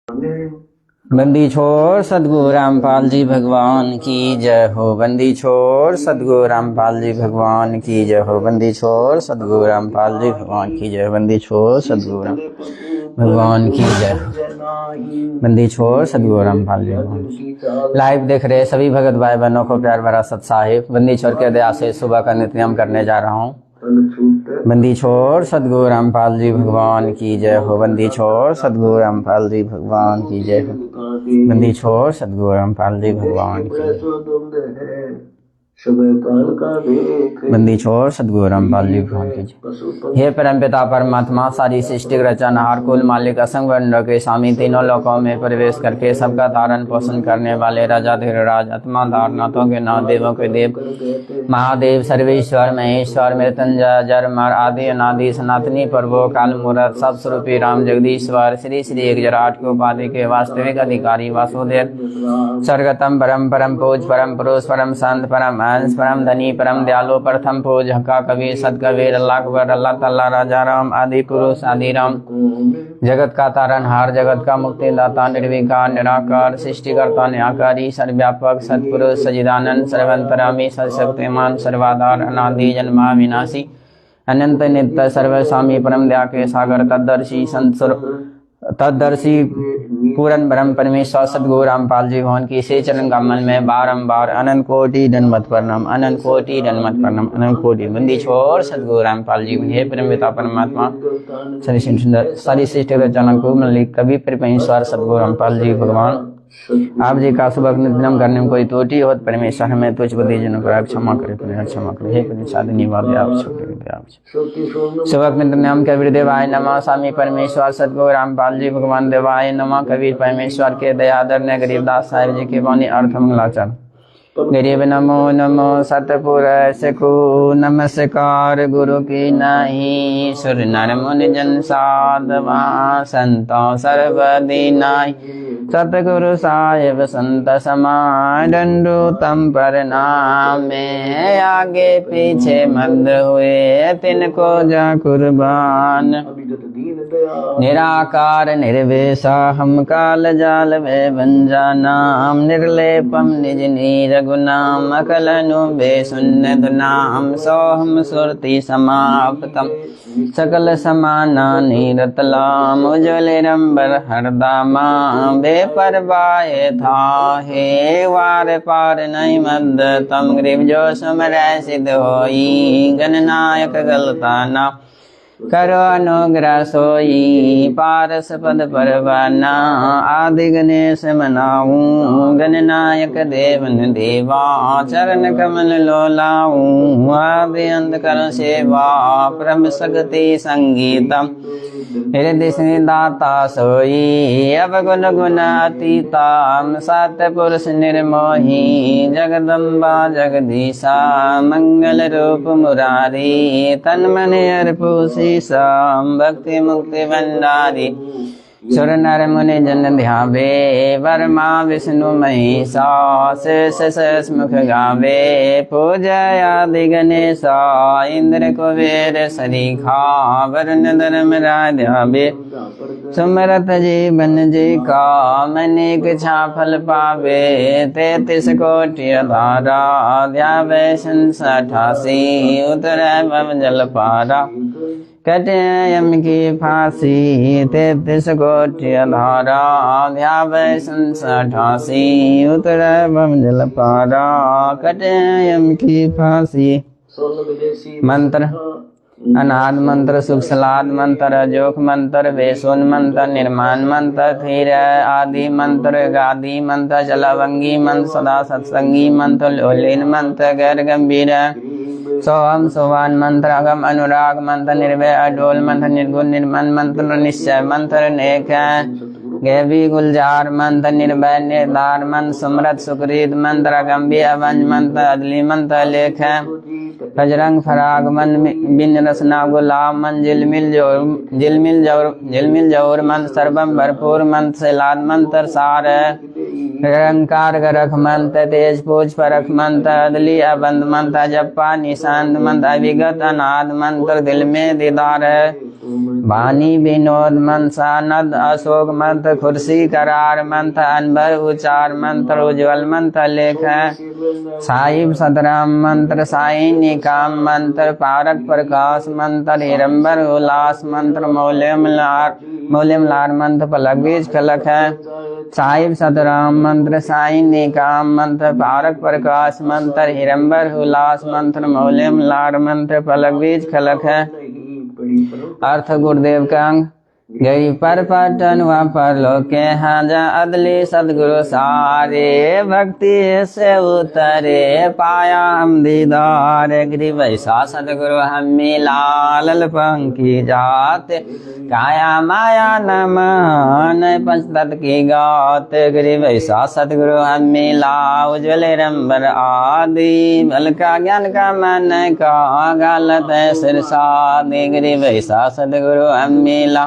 बंदी छोड़ सदगुरु रामपाल जी भगवान की जय हो। बंदी छोड़ सदगुरु रामपाल जी भगवान की जय हो। बंदी छोड़ सदगुरु रामपाल जी भगवान की जय। बंदी छोड़ सदगुरु भगवान की जय हो। बंदी छोड़ सदगुरु रामपाल जी भगवान। लाइव देख रहे सभी भगत भाई बहनों को प्यार भरा सत साहिब। बंदी छोड़ के दया से सुबह का नित्यम करने जा रहा हूँ। बंदी छोड़ सदगुरु रामपाल जी भगवान की जय हो। बंदी छोड़ सदगुरु रामपाल जी भगवान की जय हो। बंदी छोड़ सदगुरु रामपाल जी भगवान की बंदी छोड़ सदगुरु रामपाल जी भगवान की जय। हे परम पिता परमात्मा, सारी सृष्टि रचनहार, कुल मालिक, असंग वर्णों के स्वामी, तीनों लोकों में प्रवेश करके सबका धारण पोषण करने वाले राजा धीरराज, आत्मा धारनाथों के नाथ, देवों के देव, महादेव, सर्वेश्वर, महेश्वर, मृत्युंजय, जर मर, आदि अनादि, सनातनी प्रभु, काल मूरत, सब स्वरूपी राम जगदीश्वर, श्री श्री एक जराट को उपाधि के वास्तविक अधिकारी वासुदेव, सर्वगतम परम परम पूज, परम पुरुष, परम संत, परम हंस, परम धनी, परम दयालु, प्रथम पूज, हक्का कबीर, सत कबीर, अल्लाह अकबर, अल्लाह तल्ला, राजा राम, आदि पुरुष, आदि राम, जगत का तारनहार, जगत का मुक्तिदाता, निर्विकार, निराकार, सृष्टिकर्ता, न्यायकारी, सर्वव्यापक, सतपुरुष, सच्चिदानंद, सर्वंतरामी, सर्वशक्तिमान, सर्वाधार, अनादि, जन्मा विनाशी, अनंत नित्य, सर्वस्वामी, परम दया के सागर, तदर्शी पूरन ब्रह्म परमेश्वर सदगुरु रामपाल जी भगवान की से चरण कमल में बारंबार अनंत कोटि दंडवत प्रणाम, अनंत कोटि दंडवत प्रणाम, अनंत कोटि। बंदी छोड़ सदगुरु रामपाल जी। हे परम पिता परमात्मा, सारी सृष्टि रचना को मलिक कवि परमेश्वर सदगुरु रामपाल जी भगवान, आप जी का सुबह नित्यम करने में कोई त्रुटि हो परमेश्वर हमें तुझ बुद्धि जन कर क्षमा करे, क्षमा करे। हे प्रसाद निवाद आप सुबह नित्यम कबीर देवाय नमः, स्वामी परमेश्वर सदगुरु रामपाल जी भगवान देवाय नमः। कबीर परमेश्वर के दयादर ने गरीबदास साहिब जी के वाणी अर्थ मंगलाचरण। गरीब नमो नमो सतपुरुष को नमस्कार, गुरु की नहीं सुर नर मुनि जन साधवा, संतों सर्वदी नाई, सतगुरु साहिब संत समाय, दंडो तम प्रणाम। में आगे पीछे मंद हुए तिनको जा कुर्बान, निराकार निर्वेशा हम काल जाल में बन जानाम, निर्लेपम निज नीर गुनाम, अकलनु बेसुन्न दुनाम, सोहम सुरति समाप्तम, सकल समाना नीरतलाम, उज्ज्वल रंबर हरदामा, बेपरवाह था हे वार पार नहीं मद तम, ग्रीव जो सुमर सिद्ध होई, गणनायक गलताना, करो अनुग्रह सोई, पारस पद परवाना, आदि गणेश मनाऊं, गणनायक देवन देवा, चरण कमल लोलाऊं, आदि अंत कर सेवा, परम शक्ति संगीतम, हृदय दाता सोई, अवगुण गुण अतीताम, सत पुरुष निर्मोही, जगदम्बा जगदीशा, मंगल रूप मुरारी, तन मन अर्पुसी, भक्ति मुक्ति भंडारी, सुर नर मुनि जन ध्यावे, वर्मा विष्णु महेशा, शेष शेष मुख गावे, पूजा आदि गणेशा, इंद्र कुबेर सरीखा, वरुण धर्म राय ध्यावे, सुमरत जीवन जी का, अनेक इच्छा फल पावे, 33 कोटि धारा, ध्यावे 88 उतर जल पारा, कटे यम की फांसी, 33 कोटि धारा, ध्यावे 88 उतर जल पारा, कटे यम की फांसी। मंत्र अनाद मंत्र, सुख सलाद मंत्र, जोख मंत्र, वेसोन मंत्र, निर्माण मंत्र, धीर आदि मंत्र, गादी मंत्र, जलावंगी मंत्र, सदा सत्संगी मंत्र, लोलीन मंत्र, गैर गंभीर, सोहम सोवान मंत्र, अगम अनुराग मंत्र, निर्भय अडोल मंत्र, निर्गुण निर्मल मंत्र, निश्चय मंत्र, नेक गैवी गुलजार मंत्र, निर्भय निर्धार मंत्र, सुमरत सुकृत मंत्र, गंभीर अवंज मंत्र, अदली मंत्र, लेख बजरंग फराग मन बिन रसना गुलाब मन, झिलमिल जौर मंत्र, सर्वम भरपूर मंत्र, सैलाद मंत्र, सार निरंकार गरख मंत्र, तेज पूज परख मंत्र, अदली अबंध मंत्र, जप्पा निशांत मंत्र, अविगत अनाद मंत्र, दिल में दीदार वाणी विनोद मनसा नद अशोक मंत्र खुर्सी करार मंत्र अनबर उचार मंत्र उज्ज्वल मंत्र लेख साहिब सतराम मंत्र साई निकाम मंत्र पारक प्रकाश मंत्र हिरंबर उल्लास मंत्र मौल्यम लार मंत्र पलक बीज कलक है साहिब सतराम मंत्र साई निकाम मंत्र पारक प्रकाश मंत्र हिरंबर उल्लास मंत्र मौल्यम लार मंत्र पलक बीज खलक है। अर्थ गुरुदेव का अंग गई पर पटन व परलोके हाजा अदली सदगुरु सारे भक्ति से उतरे पाया हम दीदार गिरी वैसा सदगुरु हम लाल पंखी जाते काया माया नमन पंचतत्व की गात गिरी वैसा सदगुरु हम ला उज्ज्वल रंबर आदि बल का ज्ञान का मन का गलत है सिरसादी गिरी वैसा सदगुरु हम ला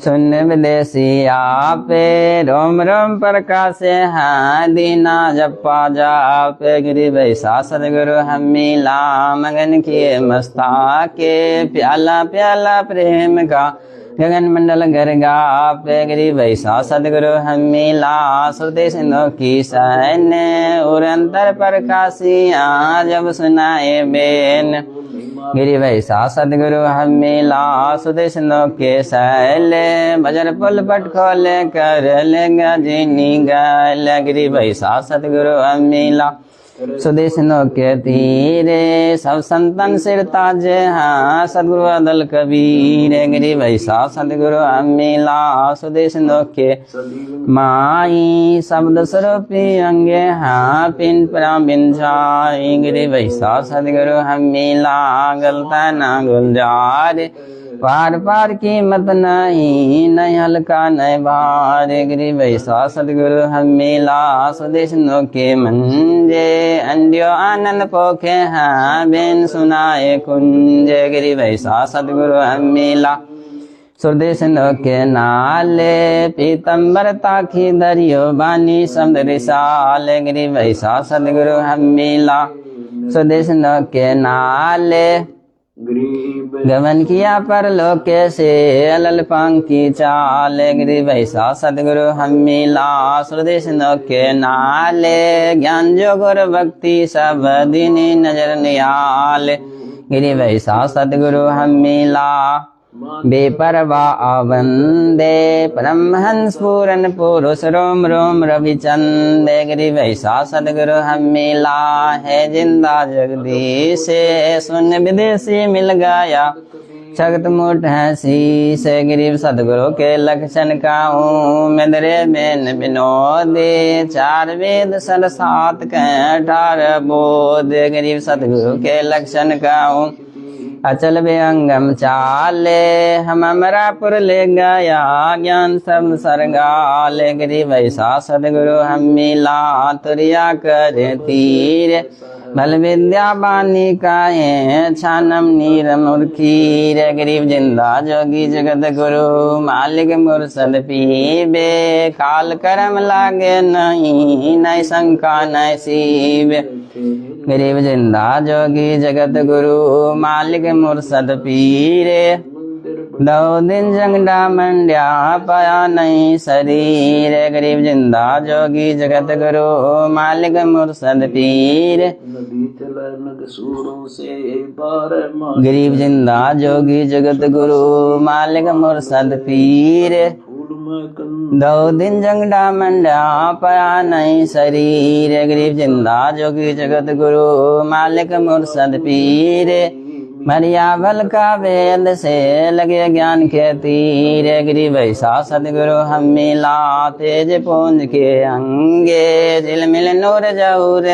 सुन विदेशी आपे रोम रोम प्रकाश है दीना जपा जापे गिरी वैसा सदगुरु हमी ला मगन किए मस्ता के प्याला प्याला प्रेम का गगन मंडल घर गापे गिरी वैसा सदगुरु हमी ला श्रुति सिंधु की सैन्य और अंतर प्रकाशिया जब सुनाए बेन गिरी वैसा सदगुरु हमी ला सुदे सिंधु के सैले बजर पुल पट खोले कर लेगा जीनी गल गिरी वैसा सदगुरु हमी ला सुदे सिंधु के तीरे सब संतन सिर ताजे हाँ सदगुरु अदल कबीर गिरी वैसा सदगुरु हमी ला सुदे सिंधु के माई शब्द स्वरूपी अंगे हाँ पिन परा बिंजाई गिरी वैसा सदगुरु हमी ला गलता ना गुलजार पार पार की मत नहीं नहीं हल्का नहीं भार गिरी वैसा सदगुरु हमी ला स्वदेश नो के मंजे अंडियो आनंद पोखे हाँ बेन सुनाए कुंज गिरी वैसा सदगुरु हमी ला स्वदेश नो के नाले पीतम्बर ताखी दरियो बानी शब्द रिसाल गिरी वैसा सदगुरु हमी ला स्वदेश नो के नाले गमन किया पर लोके से अलल पंखी चाल गिरी वैसा सदगुरु हमी ला स्वदेश के नाले ज्ञान जोगर भक्ति सब दीनी नजर नियाल गिरी वैसा सदगुरु हमी ला बेपरवा वंदे परमहंस पूरन पुरुष रोम रोम रविचंदे गिरी वैसा सदगुरु हमी ला है जिंदा जगदीश सुन विदेशी मिल गया शक्त मुठ हसी से गिरीब सदगुरु के लक्षण काऊं मेदरे बेन विनोदे चार वेद सल सात कठार बोध गिरीब सदगुरु के लक्षण काऊं अचल बेअंगम चाले हम अमरापुर ले गया ज्ञान सब सरगाले गिरी वैसा सदगुरु हमी ला तुरिया कर तीर बल विद्या बानी काये छानम नीरम उर्खीर गरीब जिंदा जोगी जगत गुरु मालिक मुर्सद पीबे काल करम लागे नहीं नहीं शंका नहीं सीब गरीब जिंदा जोगी जगत गुरु मालिक मुर्सद पीरे दो दिन जंगडा मंड्या पाया नहीं शरीर गरीब जिंदा जोगी जगत गुरु मालिक मुर्सद पीर गरीब जिंदा जोगी जगत गुरु मालिक मुर्सद पीर दो दिन जंगडा मंडा पाया नहीं शरीर गरीब जिंदा जोगी जगत गुरु मालिक मुर्सद पीर मरिया बल का वेद से लगे ज्ञान के तीर गिरी वैसा सदगुरु हमी ला तेज पुंज के अंगे झिलमिल नूर जऊर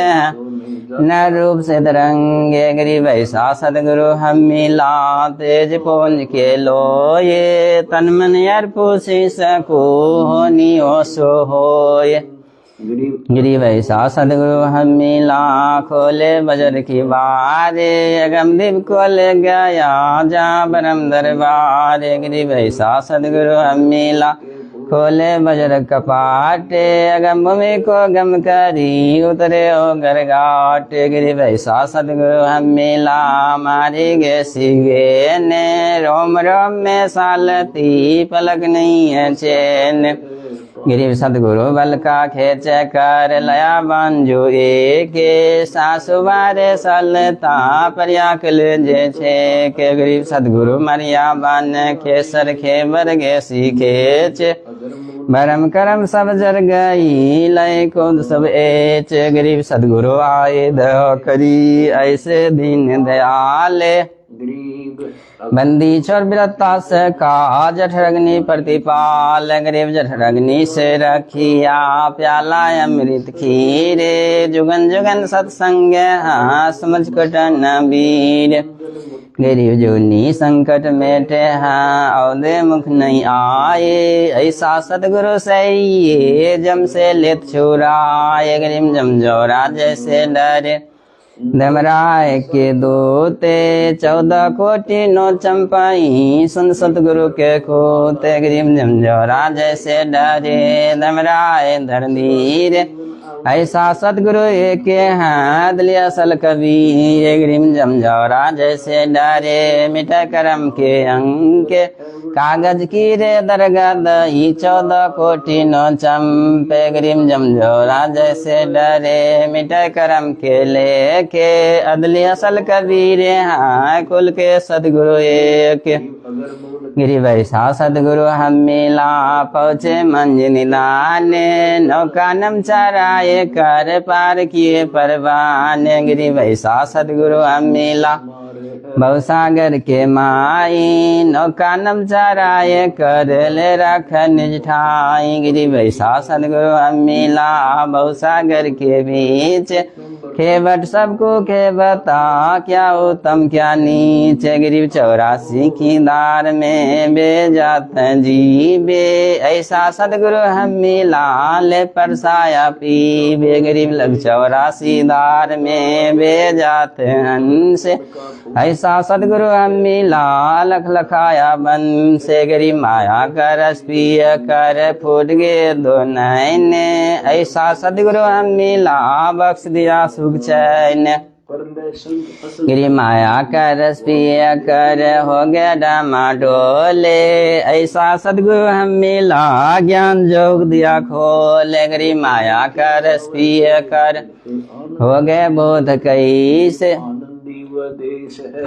न रूप से तरंगे गिरी वैसा सदगुरु हमी ला तेज पुंज के लोये तन मन अर्पु सको होनी ओ सो होय गिरी वैसा सदगुरु हमी ला खोले बजर की बारे अगम दीप को ले गया जा बरम दरबार गिरी वैसा सदगुरु हमी ला खोले वज्र कपाट, अगम भूमि को गम करी, उतरे ओ गरगाट। गिरि वैसा सदगुरु हम मिला, मारी गे सीगे ने, रोम रोम में सालती, पलक नहीं है चैन। गिरि सदगुरु बल का खेच कर, लया बांजो एके, सासु बारे सलता, पर्याकल जे छे के। गिरि सदगुरु मरिया बन, खेसर खेबर गे सीखेच, भरम करम सब जर गई, लय खुद सब एच। गरीब सदगुरु आए दया करी, ऐसे दीन दयाले, बंदी चोर बिरता से का, जठरग्नि प्रतिपाल। गरीब जठरग्नि से रखिया, प्याला अमृत खीरे, जुगन जुगन सत्संग समझ कटन वीर। गरीब जोनी संकट मेटे हैं, औदे मुख नहीं आए, ऐसा सतगुरु सही जम से लेत छुराए। गरीब जम जोरा जैसे डरे, धमराय के दोते, 14 कोटि नो चंपाई, सुन सतगुरु के खोते। गरीब जम जोरा जैसे डरे, धमराय धर धीरे, ऐसा सतगुरु एक हाथ लिया सल कबीर। ग्रीम जमजौरा जैसे डरे, मिटा करम के अंक, कागज की रे दरगद, 14 कोटि नो चंपे। ग्रीम जमजौरा जैसे डरे, मिटा करम के लेके, अदली असल कबीर हाँ, कुल के सतगुरु एक। गिरि वैसा सतगुरु हम मिला, पहुँचे मंजिल दाने, नौका नम चराए कर, पार किए परवान। गिरि वैसा सतगुरु हम मिला, भवसागर के माई, नौका नम चराए कर, ले रख निज ठाई। गिरि वैसा सतगुरु हम मिला, भवसागर के बीच, खेवट सबको खेवता, क्या उत्तम क्या नीच। गिरि 84 की दार में बेजात जीवे, ऐसा सतगुरु हम मिला, ले परसाया पीवे। गरीब लग 84 दार में बेजात हंस, ऐसा सतगुरु हम मिला, लख लखाया बन से। गरीब माया कर रस पिय कर, फूट गे दो नैन, ऐसा सतगुरु हम मिला, बख्श दिया सुख चैन। गिरि माया कर रस पिय कर, हो गया डामाडोले, ऐसा सतगुरु हम मिला, ज्ञान जोग दिया खोले। गिरि माया कर रस पिय कर, हो गए बोध कैसे,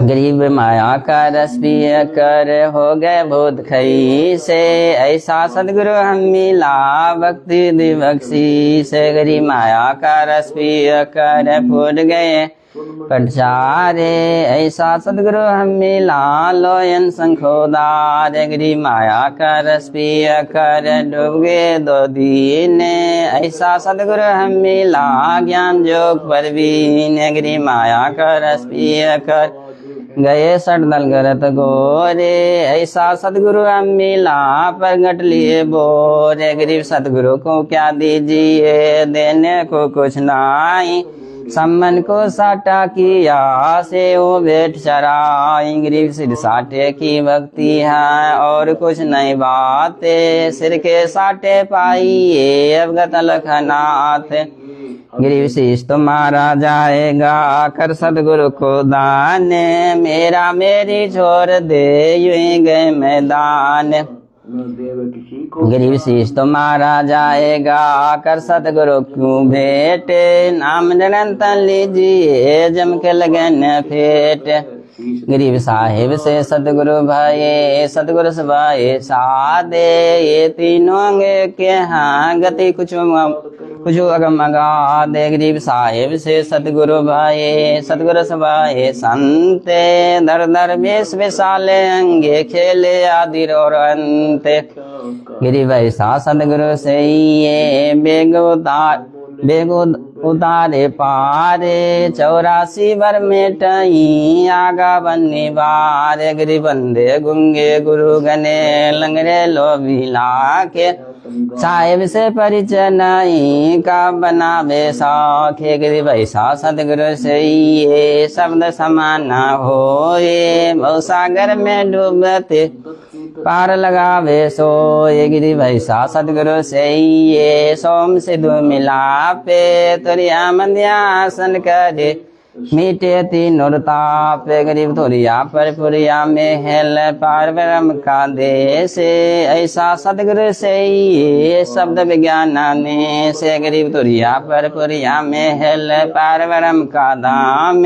गरीब माया का रस पिय कर, हो गए बोध खई से। ऐसा सतगुरु हम मिला, भक्ति दिवक्षी से। गरीब माया का रस पिय कर, फूट गए पटचारे, ऐसा सतगुरु हम मिला, लोयन संखोदार। गरीब माया का रस पिय कर, डूब गए दो दीने, ऐसा सतगुरु हम मिला, ज्ञान जोग परवीन। गरीब माया का रस पिय कर, गए सटदल गरत गोरे, ऐसा सतगुरु हम मिला, प्रगट लिए बोरे। गरीब सतगुरु को क्या दीजिए, देने को कुछ नाई, सम्मन को साटा किया, से वो भेंट चराई। गरीब सिर साटे की भक्ति है, और कुछ नहीं बातें, सिर के साटे पाइए, अवगत लखनाथ। गरीब शीश तुम्हारा जाएगा, कर सतगुरु को दान, मेरा मेरी छोड़ दे, यूं ही गए मैदान। गरीब शीश तुम्हारा जाएगा, कर सतगुरु क्यों भेंटे, नाम निरंतर लीजिए, जम के लगन फेट। गरीब साहिब से सतगुरु भाई, सतगुरु सभाए सादे, ये तीनों के हाँ गति कुछ अगम अगा दे। गरीब साहिब से सतगुरु भाई, सतगुरु सभाए संते, दर दर बेस विशाले अंगे, खेले आदि और अंते। गिरि वैसा सतगुरु से ये बेगो उतारे पारे, 84 बर में टई, आगा बन्नी बारे। गिरि बंदे गुंगे गुरु गने, लंगरे लोभी लाके, साहिब से परिचय नहीं, का बनावे साखे। गिरि वैसा सतगुरु से ये शब्द समान हो, ये भवसागर में डूबते, पार लगावे सो ये गिरी भैसा सदगुरु से ये सोम सिद्धू मिलापे तुरिया मंदियासन करे मीटे तीनों ताप गरीब थोरिया पर पुरिया में हेल पार ब्रह्म का देश ऐसा सदगुरु से ये शब्द विज्ञान ने से गरीब थोरिया पर पुरिया में हेल पार ब्रह्म का दाम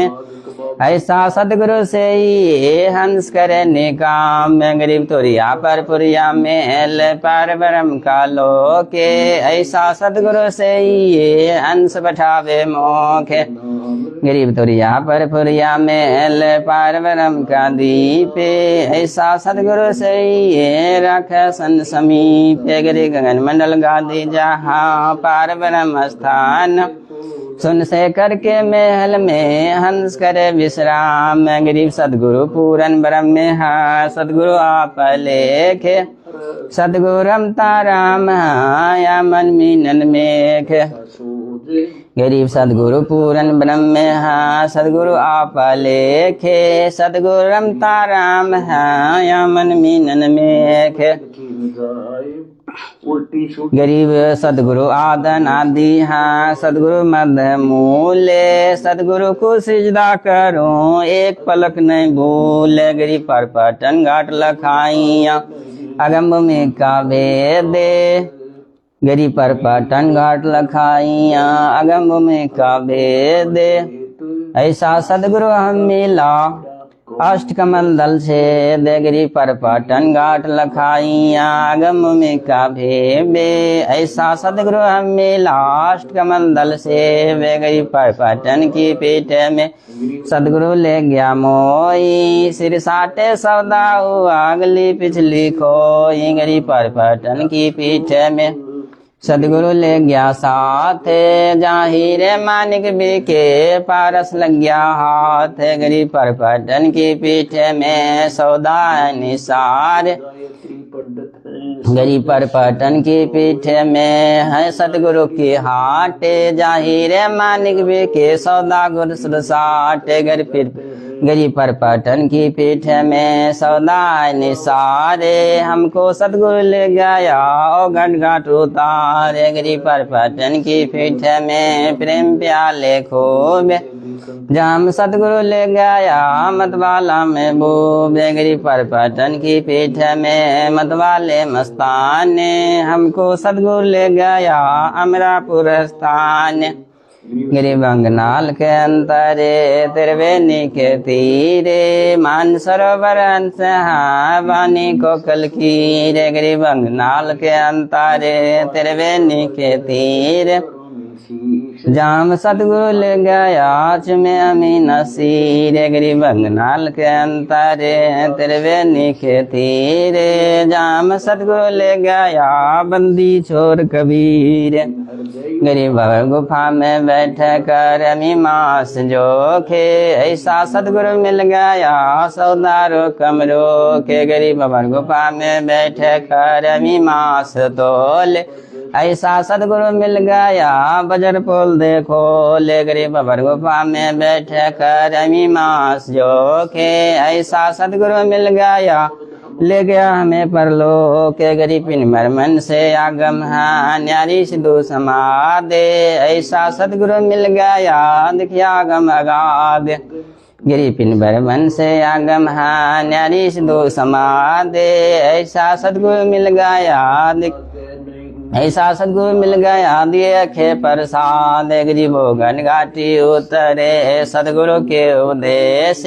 ऐसा सदगुरु से ये हंस करने काम गरीब तोरिया पर पुरिया में हेल पार ब्रह्म का लोके ऐसा सदगुरु से ये हंस बैठावे मोखे गरीब तोरिया पर पुरिया में हेल पार ब्रह्म का दीपे ऐसा सदगुरु से ये रख सन समीप गिरी गगन मंडल गादी जहाँ पार ब्रह्म स्थान सुन से करके महल में हंस करे विश्राम गरीब सदगुरु पूरन ब्रह्म में हा सदगुरु आप लेखे सदगुरम ताराम या मन मीनन मेख गरीब सदगुरु पूरन ब्रह्म में हा सदगुरु आप लेखे सदगुरम ताराम या मन मीनन मेख गरीब सदगुरु आदन आदि हाँ सदगुरु मद मूले सदगुरु को सिजदा करूं एक पलक नहीं भूले गरीब पर पटन घाट लखाइया अगम में का वेदे गरीब पर पटन घाट लखाइया अगम में का वेदे ऐसा सदगुरु हम मिला अष्ट कमल दल से देगरी पर पटन घाट लखाइया गम में का भेबे ऐसा सदगुरु हम मिला अष्ट कमल दल से बेगरी पर पटन की पीठ में सदगुरु ले गया मोई सिर साटे सौदा हुआ अगली पिछली खोई गरी पर पटन की पीठ में सदगुरु ले गया साथ जहाँ हीरे मानिक बिके पारस लग गया हाथ गरीब पर पटन की पीठ में सौदा निसार गरीब पर पटन की पीठ में है सदगुरु की हाटे जहाँ हीरे मानिक बिके सौदा गुर साटे गरीब पर पटन की पीठ में सौदा निसारे हमको सदगुरु ले गया ओ घट घाट उतारे गरीब पर पटन की पीठ में प्रेम प्याले खूब जाम सदगुरु ले गया मतवाला में बूबे गरीब पर पटन की पीठ में मतवाले मस्ताने हमको सदगुरु ले गया अमरापुर स्थान गरीब अंगनाल के अंतरे त्रिवेणी के तीरे मान सरोवर हंस वानी कोकल की रे गरीब अंगनाल के अंतरे त्रिवेणी के तीर जाम सतगुरु ले गया चुमे अमीन सीरे गरीब अंगनाल के अंतरे त्रिवेणी के तीरे जाम सतगुरु ले गया बंदी छोर कबीर गरीब गुफा में बैठ कर मीमांस जोखे ऐसा सतगुरु मिल गया सौदारो कमरो के गरीब गुफा में बैठ कर मीमांस तोल ऐसा सदगुरु मिल गया बजर पोल देखो ले गरीब गुफा में बैठ कर मीमांस जोखे ऐसा सदगुरु मिल गया ले गया हमें परलो के गरीब मरमन से आगम न्यारी सिद्धू समादे ऐसा सदगुरु मिल गया दिखिया आगम अगाध गरीब बरमन से आगम न्यारी सिद्धू समादे ऐसा सदगुरु मिल गया ऐसा सदगुरु मिल गया दिए खे प्रसाद गरीबो घन घाटी उतरे सदगुरु के उदेश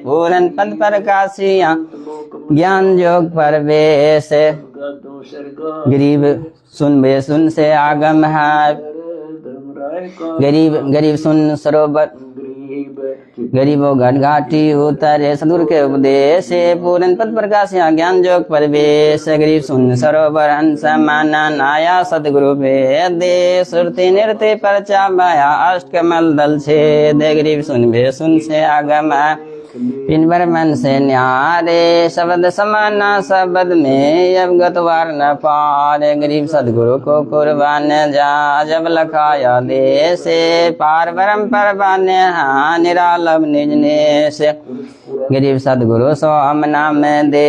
पूरन पद प्रकाशिया ज्ञान योग परवेश गरीब सुन बे सुन से आगम है गरीब सुन सरोवर गरीबो घट घाटी उतरे सदगुरु के उपदेश पूरन पद प्रकाश ज्ञान जोग परवेश गरीब सुन सरोवर हंस मानन आया सदगुरु दे सुरति नृत्य परचा बाया अष्ट कमल दल से दे गरीब सुन बे सुन से आगम पिन मन से न्यारे शब्द समाना शब्द में अवगत वार न पारे गरीब सदगुरु को कुर्बान जा जब लखाया दे से पार परम परवान निरालब निज ने से गरीब सदगुरु सो हम नाम दे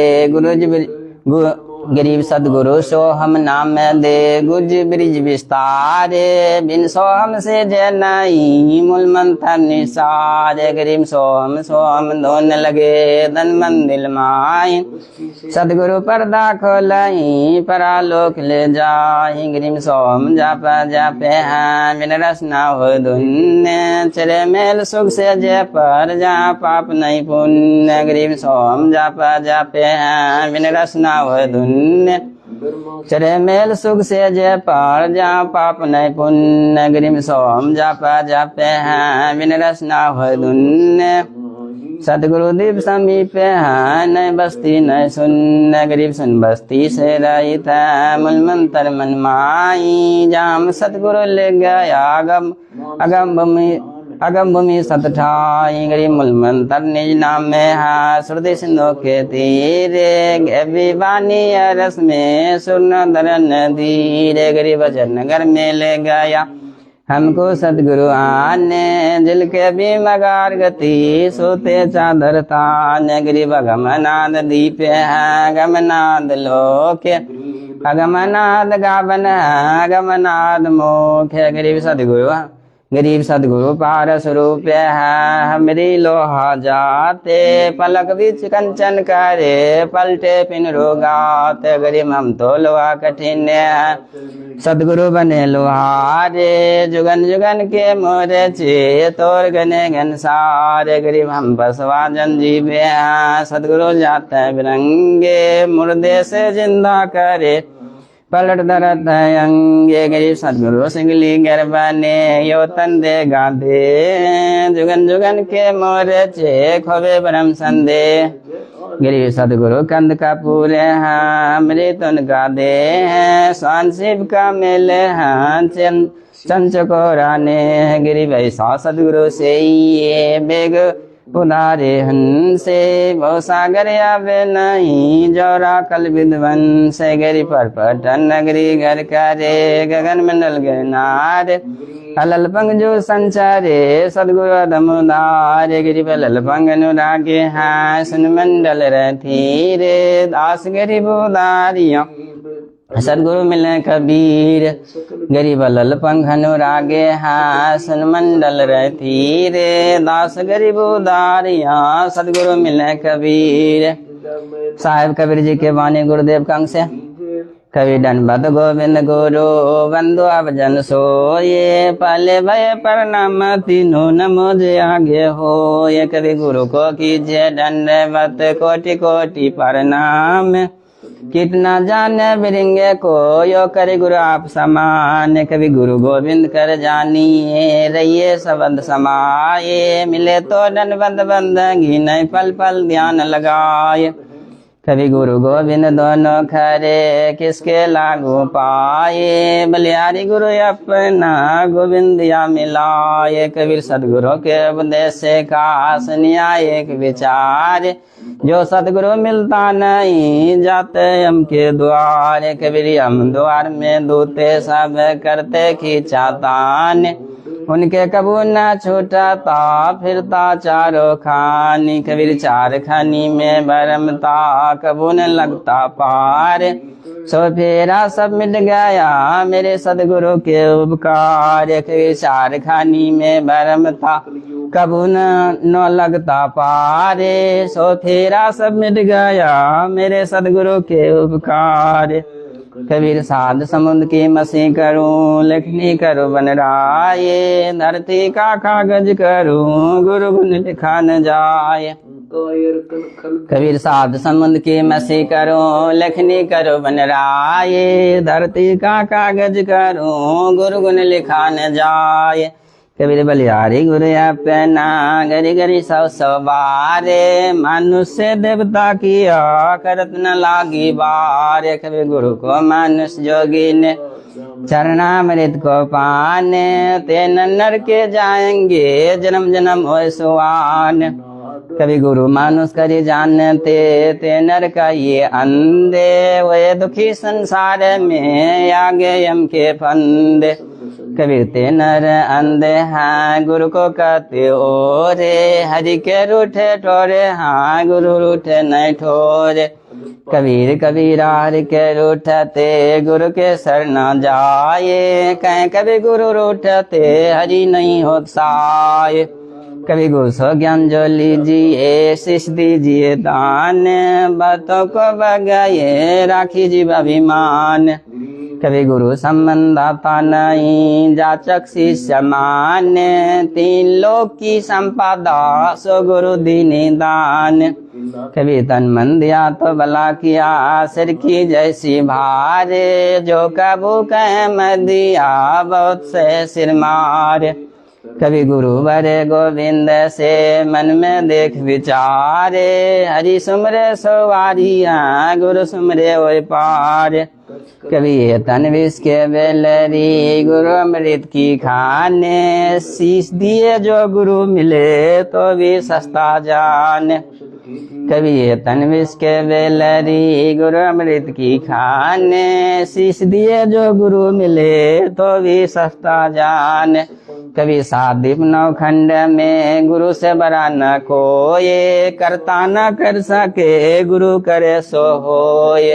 गरीब सदगुरु सो हम नाम दे गुज ब्रिज विस्तारे बिन सो हम से जय नहीं मूल मंत्र निसारे गरीब सो हम दोन लगे तन मन दिल माई सदगुरु पर्दा खोलाई परालोक ले जाहि गरीब सो हम जापे हैं बिन रस ना हो धुन्य चले मेल सुख से जय पर जहाँ पाप नहीं पुण्य गरीब सो हम जापे हैं बिन रस ना हो धुन्य चरे मेल सुख से जय पार जहाँ पाप नहीं पुण्य गरीब सोम जापे हैं बिन रस ना हो धुन्य सतगुरु दीप समीप है नय बस्ती नय सुन्न गरीब सुन बस्ती से रहित है मूल मंत्र मन माई जाम सतगुरु ले गया अगम भूमि सतठाई गरीब मूल मंत्र निज नाम में है श्रुति सिंधु के तीरे वाणी रस में सुर्ण धरन धीरे गरीब वचन नगर में ले गया हमको सतगुरु आने जिल के भी मगार गति सोते चादर तान गरीब अगमनाद दीप है गमनाद लोक अगमनाद गावन है अगमनाद मोख गरीब सदगुरु पार स्वरूप है हमरी लोहा जाते पलक बीच कंचन करे पलटे पिन रोगाते गरीब हम तो लोहा कठिन है सदगुरु बने लोहारे जुगन जुगन के मोरे चे तोर गने घन सारे गरीब हम बसवा जन जीवे हैं सदगुरु जाते बिरंगे मुर्दे से जिंदा करे पलट दरत अंगे गरीब सदगुरु सिंगली गरबाने यो तंदे गाधे जुगन जुगन के मोरे चे खोवे ब्रह्म संदे गरीब सदगुरु कंद का पूरे हैं अमृत गाधे हैं स्वान शिव का मेले हैं चंच को राने गरीब ऐसा सदगुरु से ये बेग उदारे हंसे बहु सागर आवे नहीं जौरा कल विद्वन से गरी पर पटन नगरी घर करे गगन मंडल गिरनार अलल पंग जो संचारे सदगुरु दमुदारे गिरी पलल पंग अनुरागे हैं सुन मंडल रथी रे दास गरीब उदारिया सदगुरु मिले कबीर गरीब लल पंख अनुरागे हासन मंडल रहती रे दास गरीब उदारिया सदगुरु मिले कबीर साहिब कबीर जी के वाणी गुरुदेव कंग से कवि दंडबद गोविंद गुरु बंधु अब जन सोये पले भय प्रणाम तीनों नमो जे आगे हो ये कवि गुरु को कीजिए दंडवत कोटि कोटि प्रणाम कितना जाने बिरंगे को यो करे गुरु आप समान कभी गुरु गोविंद कर जानिए रहिए सबंध समाये मिले तो दंडबंद बंदगी नहीं पल पल ध्यान लगाए कभी गुरु गोविंद दोनों खरे किसके लागू पाए बलियारी गुरु अपना गोविंद या मिलाए कबीर सदगुरु के उपदेश से खास न्याय एक विचार जो सदगुरु मिलता नहीं जाते हम के द्वार कबीर हम द्वार में दूते सब करते खींचातान उनके कबू न छूटता फिरता चारों खानी कबीर चार खानी में बरमता कबू न लगता पार सो फेरा सब मिट गया मेरे सदगुरु के उपकार कबीर चार खानी में बरमता कबू न लगता पारे सो फेरा सब मिट गया मेरे सदगुरु के उपकार कबीर साध समुद्र की मसी करूं लिखनी करूं बनराये धरती का कागज करूं गुरु गुण लिखा न जाए कबीर साध समुद्र की मसी करूं लिखनी करूं बनराये धरती का कागज करूं गुरु गुण लिखा न जाए कबीर बलियारी गुरु अपना गरी गरी सौ बारे मनुष्य देवता किया करत न लागी बारे कबीर गुरु को मनुष्य जोगी ने चरणामृत को पाने ते नर के जाएंगे जन्म जन्म हो सुहान कभी गुरु मानुष करी जानते ते नर का ये अंधे वे दुखी संसार में आगे यम के फंदे कबीर ते नर अंधे हैं गुरु को कहते ओ रे, हरि के रूठे ठोरे हाँ गुरु रूठे नहीं ठोरे। कबीर कबीरा हरि के रूठते गुरु के शरण जाए, कहें कभी गुरु रूठते हरि नहीं होत साय। कभी गुरु सो ज्ञान जो लीजिए शिष दीजिए दान, बातों को बगाए राखी जीव अभिमान। कभी गुरु संबंध आता नहीं जाचक शिष्य मान, तीन लोक की संपदा सो गुरु दीनी दान। कभी तन मन दिया तो भला किया सिर की जैसी भारे, जो कबू कह मैं दिया बहुत से सिर मार। कभी गुरु बरे गोविंद से मन में देख विचारे, हरि सुमरे सवारिया गुरु सुमरे ओय पार। कभी ये तन विष के बेलरी गुरु अमृत की खाने, शीश दिए जो गुरु मिले तो भी सस्ता जान। कभी ये तन विष के बेलरी गुरु अमृत की खाने, शीश दिए जो गुरु मिले तो भी सस्ता जान। कभी सात दीप नवखंड में गुरु से बड़ा न कोई, करता न कर सके गुरु करे सो होय।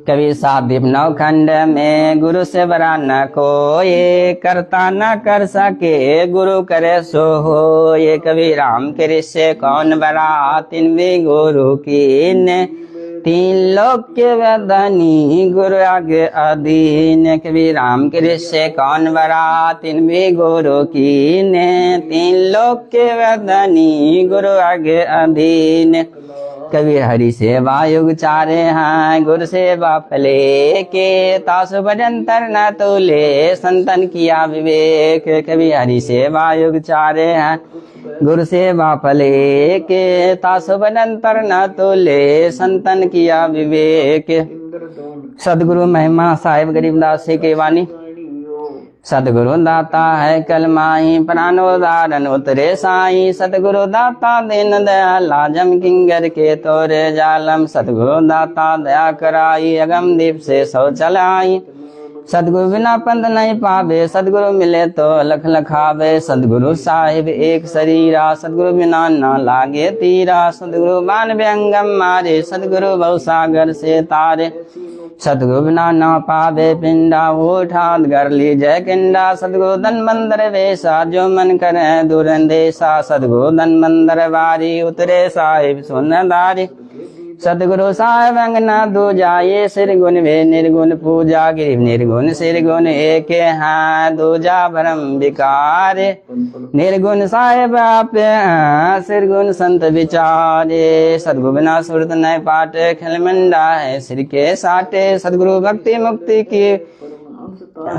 कभी सात दीप नवखंड में गुरु से बड़ा न कोई, करता न कर सके गुरु करे सो होय। कभी राम कृष्ण कौन बड़ा तीन भी गुरु कीन, तीन लोक के वदनी गुरु आगे अधीन। कभी राम कृष्ण कौन बड़ा तीन भी गुरु कीने, तीन लोक के वदनी गुरु आगे अधीन। कभी हरि सेवा युग चारे हैं गुरु सेवा फले के, तासु भजंतर न तोले संतन किया विवेक। कभी हरि सेवा युग चारे हैं गुरु सेवा फले के, तासु भजंतर न तोले संतन किया विवेक। सदगुरु महिमा साहिब गरीबदास जी की वाणी। सदगुरु दाता है कलमाही प्राणोदारन उतरे साई, सदगुरु दाता दीन दयाला जम किंगर के तोरे जालम। सदगुरु दाता दया कराई अगम दीप से सौ चलाई, सदगुरु बिना पंथ नहीं पावे सदगुरु मिले तो लख लखावे। सदगुरु साहिब एक शरीरा सदगुरु बिना न लागे तीरा, सदगुरु बान व्यंगम मारे सदगुरु बहु सागर से तारे। सदगुरु बिना न पावे पिंडा उठात कर ली जय किंडा, सदगुरु धन बंदर वेशा जो मन करे दूरंदेशा। सदगुरु धन बंदर वारी उतरे साहिब सुनदारी, सदगुरु साहिब अंगना दूजा ये सिर गुण वे निर्गुण पूजा। गिरिव निर्गुण सिर गुण एक हैं दूजा भरम विकार, निर्गुण साहिब आप सिर गुण संत विचारे। सदगुरु बिना सुरत नय पाटे खिलमंडा है सिर के साटे, सदगुरु भक्ति मुक्ति की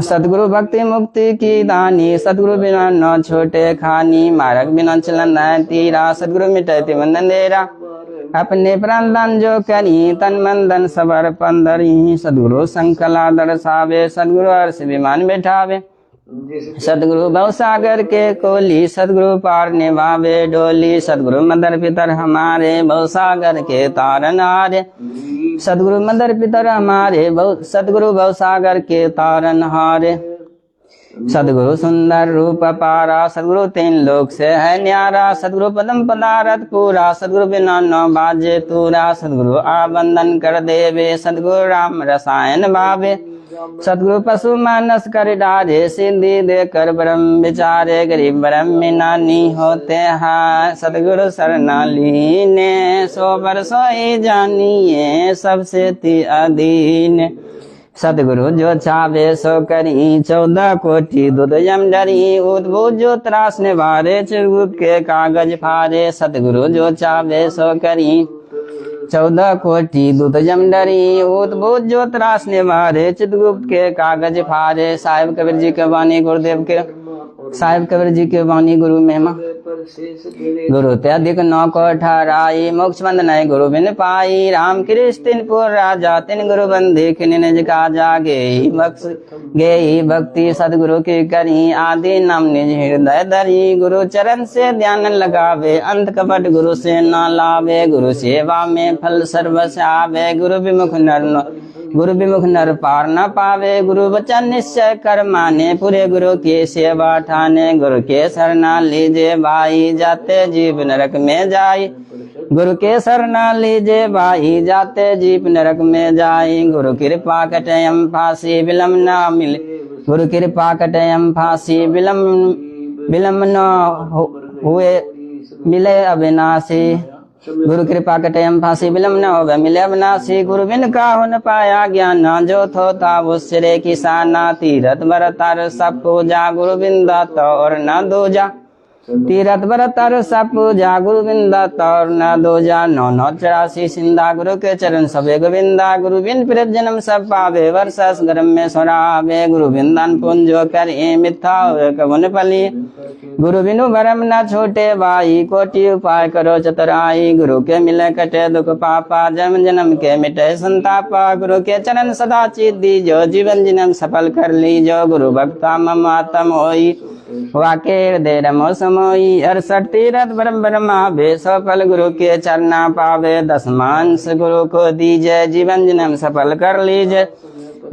सदगुरु भक्ति मुक्ति की दानी। सदगुरु बिना न छोटे खानी, मार्ग बिना चलन तीरा। सदगुरु मिटती बंधन देरा, अपने प्राण दान जो करी तन मन धन सबर पंदरी। सदगुरु संकला दर्शावे सदगुरु अर्श विमान बैठावे, सदगुरु भवसागर के कोली सदगुरु पार निभावे डोली। सदगुरु मदर पितर हमारे भवसागर के तारन हारे, सदगुरु मदर पितर हमारे सदगुरु भवसागर के तारन हारे। सदगुरु सुंदर रूप पारा सदगुरु तीन लोक से है न्यारा, सदगुरु पदम पदारथ पूरा सदगुरु बिना न बाजे तूरा। सदगुरु आबंदन कर देवे सदगुरु राम रसायन भावे, सदगुरु पशु मानस कर डारे सिद्धि देकर ब्रह्म विचारे। गरीब ब्रह्म नानी होते हैं सदगुरु शरणा लीने, सो बरसो ही जानिए सबसे ती अधीन। सदगुरु जो चावे सो करी 14 कोटि दूध यम डरी, उद्भुत जो त्रास निवारे चिरगुप्त के कागज फारे। सदगुरु जो चावे सो करी 14 कोटि दूध यम डरी, उद्भुत जो त्रास निवारे चित्रगुप्त के कागज फारे। साहिब कबीर जी के वाणी गुरुदेव के साहिब कबीर जी के वाणी गुरु महिमा। गुरु ते अधिक नौ को ठहराई, मोक्ष बंद नहीं गुरु बिन पाई। राम कृष्ण तिनपुर राजा, तिन गुरु बंदी खिन निज काजा। गेई भक्ति सदगुरु की करी, आदि नाम निज हृदय धरी। गुरु चरण से ध्यान लगावे, अंत कपट गुरु से न लावे। गुरु सेवा में फल सर्वस आवे, गुरु विमुख नर पार न पावे। गुरु वचन निश्चय कर माने, पूरे गुरु की सेवा ठाने। गुरु के शरणा लीजे भाई, जाते जीव नरक में जाई। गुरु के शरणा लीजे भाई, जाते जीव नरक में जाई। गुरु कृपा कटयम फांसी, विलम्ब न मिले। गुरु कृपा कटयम फांसी, विलम्ब न हुए मिले अविनाशी। गुरु कृपा कटयम फांसी, विलम्ब न होवे मिले अविनाशी। गुरु बिन काहु न पाया ज्ञान, जो थोथा वो सिरे किसाना। तीरथ बर तर सब पूजा, गुरु बिन दाता और न दूजा। तीरथ बर तर सब पूजा, गुरु बिन दाता और न दूजा। 984 सिंधा, गुरु के चरण सबे गोविंदा। गुरु बिन प्रेत जन्म सब पावे, वर्षस गर्म में सोरावे। गुरु बिन दान पुंजो कर मिथ्या हुए कबुन पली। गुरु बिनु भरम न छोटे भाई, कोटि उपाय करो चतुराई। गुरु के मिले कटे दुख पापा, जन्म जन्म के मिटे संतापा। गुरु के चरण सदा चित दीजो, जीवन जन्म सफल कर लीजो। गुरु भक्ता मम आत्म होई, वाके हृदय रमो समोई। 68 तीरथ ब्रह्म ब्रह्मावे, सफल गुरु के चरना पावे। 10 मांस गुरु को दीजय, जीवन जन्म सफल कर लीजय।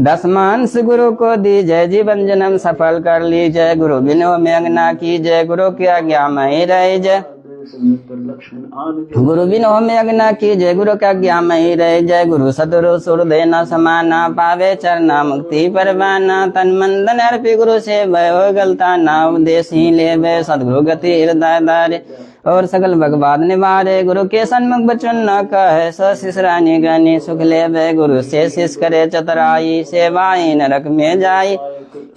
10 मांस गुरु को दीजय, जीवन जन्म सफल कर लीजय। गुरु बिनो में न कीजय, गुरु की आज्ञा में रह जय। गुरु बिनो में न कीजय, गुरु की आज्ञा में रह जय। गुरु सतुरु सुर देना समाना, पावे चरना मुक्ति परवाना। तन मन धन अर्पि गुरु से भय हो गलता ना, उपदेश ही ले सदगुरु गति हृदय धारे। और सकल भगवाद निवारे, गुरु के सन्मुख बचन न कहे। सो शिशरानी गनी सुख ले, गुरु से शिष करे चतुराई। सेवाई नरक में जाई,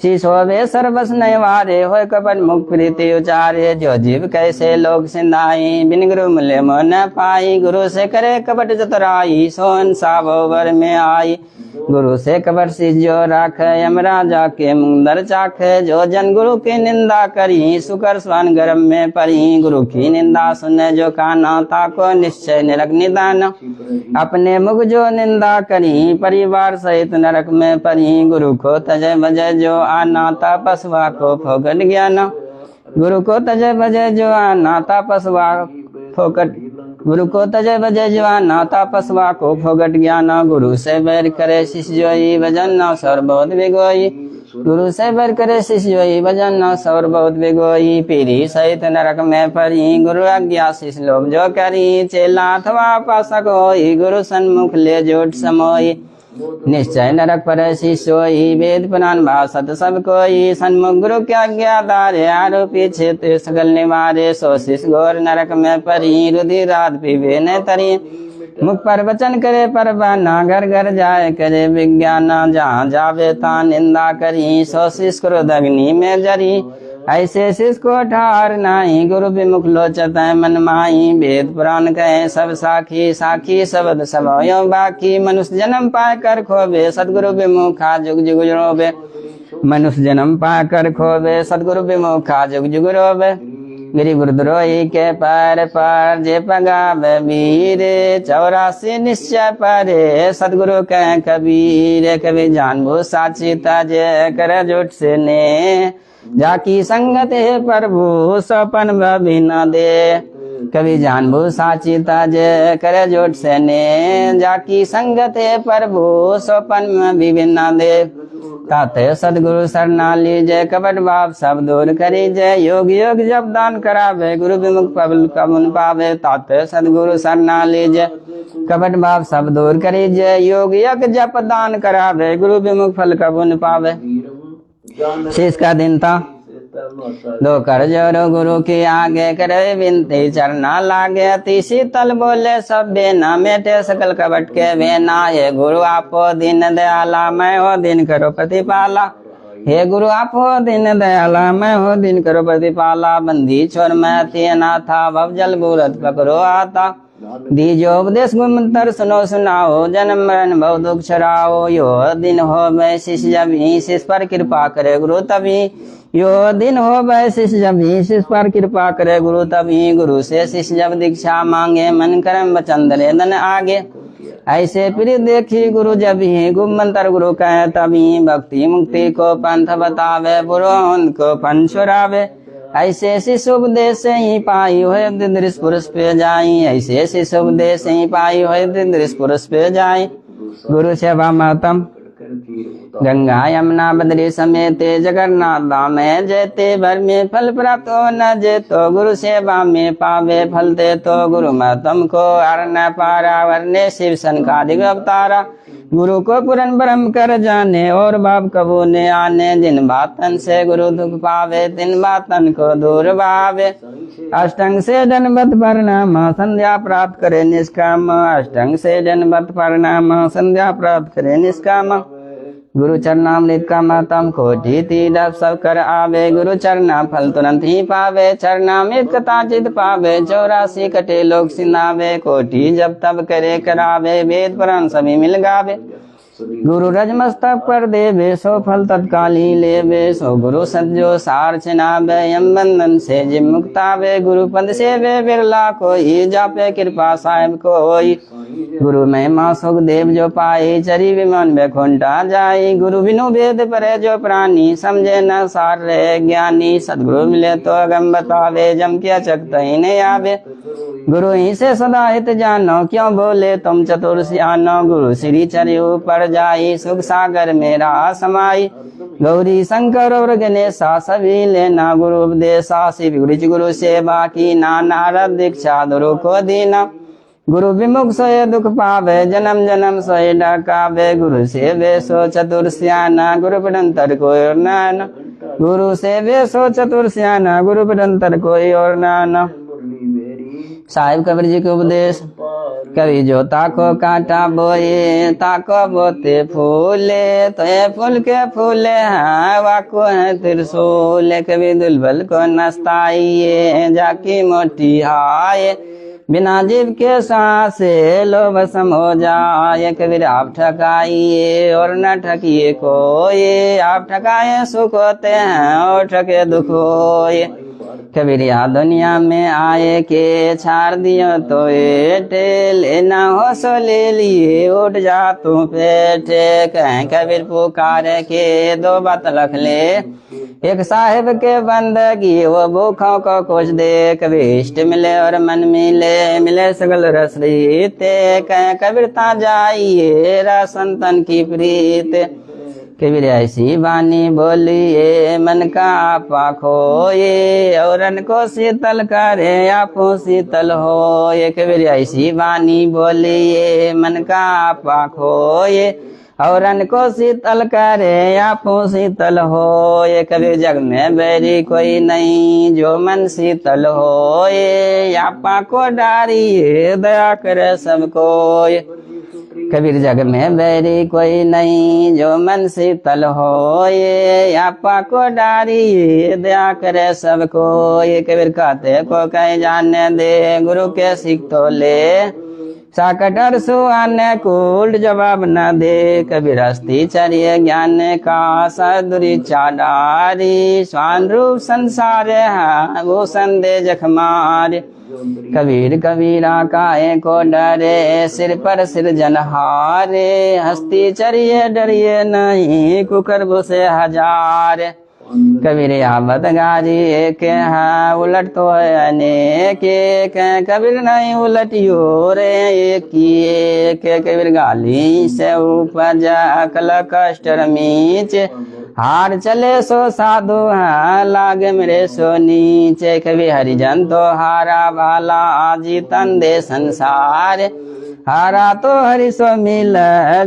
शीश होवे सर्वस नयवारे। हो कपट मुख प्रीति उचारे, जो जीव कैसे लोग सिंधाई। बिन गुरु मिले मोह न पाई, गुरु से करे कपट चतुराई। सोन सावर में आई, गुरु से कपट शीश जो राख। यमराजा के मुंदर चाख, जो जन गुरु की निंदा करी। सुकर स्वान गर्भ में परी, गुरु की निंदा सुने जो काना। ताको निश्चय नरक निदान, अपने मुख जो निंदा करी। परिवार सहित नरक में परी, गुरु को तजय भजय जो आना। तपस्वा को फोकट ज्ञान, गुरु को तजय भजय जो आना। तपस्वा फोकट, गुरु को तजय भजय जो आना। तपस्वा को फोकट ज्ञान। गुरु से बैर करे शिष्य जोई, भजन न सौर बहुत विगोई। गुरु से बैर करे शिष्य जोई, भजन न सौर बहुत विगोई। पीरी सहित नरक में परी, गुरु आज्ञा शिष्य लोभ जो करी। चेला अथवा पासक होई, गुरु सन्मुख ले जोट समोई। निश्चय नरक पर शिष्य होई, वेद पुराण भाषत सब कोई। सन्मुख गुरु की आज्ञा धारे, आरोपी क्षेत्र सकल निवारे। सो शिष्य घोर नरक में परी, रुधिर रात पीवे न तरी। मुख पर वचन करे परवाना, घर घर जाए करे विज्ञान। जहाँ जावे ता निंदा करी, सो शिष्य क्रोध अग्नि में जरी। ऐसे शिष्य को ठार नाही, गुरु विमुख लोचत मन माही। वेद पुराण कहे सब साखी, साखी शब्द सब यो बाकी। मनुष्य जन्म पाए कर खोवे, सदगुरु विमुखा जुग जुग रोवे। मनुष्य जन्म पाए कर खोवे, सदगुरु विमुखा जुग जुग रोवे। गिरि गुरुद्रोही के पैर पर, जे पगावे वीर। 84 निश्चय परे, सदगुरु कह कबीर। कभी जानबो साची ताजे, कर जोट से ने। जाकी संगत है प्रभु, सपन भी न दे। कभी जानबो साची ताज, करे जोट से ने। जाकी संगत है प्रभु, सपन भी न दे। ताते सदगुरु शरणा लीजय, कपट बाप सब दूर करी जय। योग योग जब दान करावे, गुरु विमुख पबल कबुन पावे। ताते सदगुरु शरणा लीजय, कपट बाप सब दूर करी जय। योग योग जप दान करावे, गुरु विमुख फल कबुन पावे। शेष का दिन था, दो कर जोरो गुरु के आगे, करे विनती चरना लागे। अति शीतल बोले सब बेना, मेटे सकल कपट के बेना। ये गुरु आपो दीन दयाला, मैं हो दिन करो प्रतिपाला। हे गुरु आप हो दीन दयाला, मैं हो दिन करो प्रतिपाला। बंदी छोर मैं अति अनाथा, भव जल बूरत पकड़ो आता। दीजो उपदेश गुमंतर सुनो सुनाओ, जन्म मरण भव दुख छुड़ाओ। यो दिन हो वै शिष्य जब ही शिष्य पर कृपा करे गुरु तभी, यो दिन हो वै शिष्य जब ही शिष्य पर कृपा करे गुरु तभी। गुरु से शिष्य जब दीक्षा मांगे, मन कर्म वचन धरे धन आगे। ऐसे प्रिय देखी गुरु जब ही गुमंतर गुरु कहे तभी। भक्ति मुक्ति को पंथ बतावे, बुरों को फन छुड़ावे। ऐसे शिष्य उपदेश से ही पाई हुए दृश्य पुरुष पे जाई। ऐसे शिष्य उपदेश से ही पाई हुए दृश्य पुरुष पे जाई। गुरु सेवा महतम गंगा यमुना बद्री समेत जगन्नाथ धाम है जेते। भर में फल प्राप्त हो न जेतो, गुरु सेवा में पावे फल दे तो। गुरु महतम को हर न पारा, वरने शिव संकादिक अवतारा। गुरु को पूरन ब्रह्म कर जाने, और बाप कबू ने आने। जिन बातन से गुरु दुख पावे, तिन बातन को दूर भावे। अष्टंग से दंडवत प्रणाम, संध्या प्राप्त करे निष्काम। अष्टंग से दंडवत प्रणाम, संध्या प्राप्त करे निष्काम। गुरु चरणामृत का महतम कोटि तीरथ सब कर आवे। गुरु चरना फल तुरंत ही पावे, चरणामृत कथाचित पावे। 84 कटे लोग सिनावे, कोटि जब तब करे करावे। वेद पुराण सभी मिल गावे, गुरु रज मस्तक पर देवे। सो फल तत्काल ही लेवे, सो गुरु सज्जो सार छिनावे। यम बंधन से जिम मुक्तावे, गुरु पद सेवे बिरला कोई। जापे कृपा साहिब कोई, गुरु महिमा सुखदेव जो पाई। चरी विमान बैकुंठा जाई, गुरु बिनु वेद परे जो प्राणी। समझे न सार रहे ज्ञानी, सदगुरु मिले तो अगम बतावे। जम किया चकता ही नहीं आवे, गुरु ही से सदा हित जानो। क्यों बोले तुम चतुर सियानो, गुरु श्री चरयु पर जाई। सुख सागर मेरा समाई, गौरी शंकर और गणेशा सभी लेना। गुरु उपदेशा शिव गुरु सेवा की, नारद दीक्षा गुरु को दीना। गुरु विमुख सोए दुख पावे, जन्म जन्म सोए डकावे। गुरु सेवे सो चतुर सियाना, गुरु पदंतर कोई और नाना। गुरु सेवे सो चतुर सियाना, गुरु पदंतर कोई और नाना। साहिब कबीर जी के उपदेश। कभी जो ताको कांटा बोए, ताको बोते फूले। तो ये फूल के फूले हैं, वाको है त्रिशूल। कभी दुलबल को नस्ताइए, जाकी मोटी हाय। बिना जीव के सांसे लो भस्म हो जाए। कबीर आप ठकाइए और न ठकिए कोई। आप ठकाए सुख होते हैं, और ठके दुख होए। कबीर या दुनिया में आए के, छाड़ दियो तो ये टेल। ना हो सो ले लिए, उठ जा तू पेटे। कहें कबीर पुकारे के, दो बात लख ले। एक साहिब के बंदगी, वो भूखों को कुछ दे। कभी इष्ट मिले और मन मिले, मिले सगल रस रीते। कहें कबीर ता जाइए, संतन की प्रीत। कबीर ऐसी वाणी बोलिए, मन का आपा खोए। औरन को शीतल करे, आपो शीतल होए। कबीर ऐसी वाणी बोलिए, मन का आपा खोए। औरन को शीतल करे, आपो शीतल होए। कबीर जग में बैरी कोई नहीं, जो मन शीतल होए। आपा को डारिए, दया करे सबको। कबीर जग में बैरी कोई नहीं, जो मन शीतल होए। आपा को डारी, दया करे सबको। ये कबीर कहते को कहीं जाने दे, गुरु के सीख तो ले। साकटर सुहाने कूल जवाब न दे। कबीर हस्ती चरिए ज्ञान का, सदुरी चाडारी। स्वान रूप संसार है, वो संदे जखमार। कबीर कबीरा काहे को डरे, सिर पर सिर जनहारे। हस्ती चरिए डरिए नहीं, कुकरबो से हजार। कबीर आवत गारी एक है, उलट तो है अनेक। कबीर नहीं उलटियो रे एक एक। कबीर गाली से उपज अकल कष्ट मीच। हार चले सो साधु है, लागे मेरे सो नीचे। कभी हरिजन तो हारा भाला, आजी तंदे संसार। हारा तो हरि सो मिल,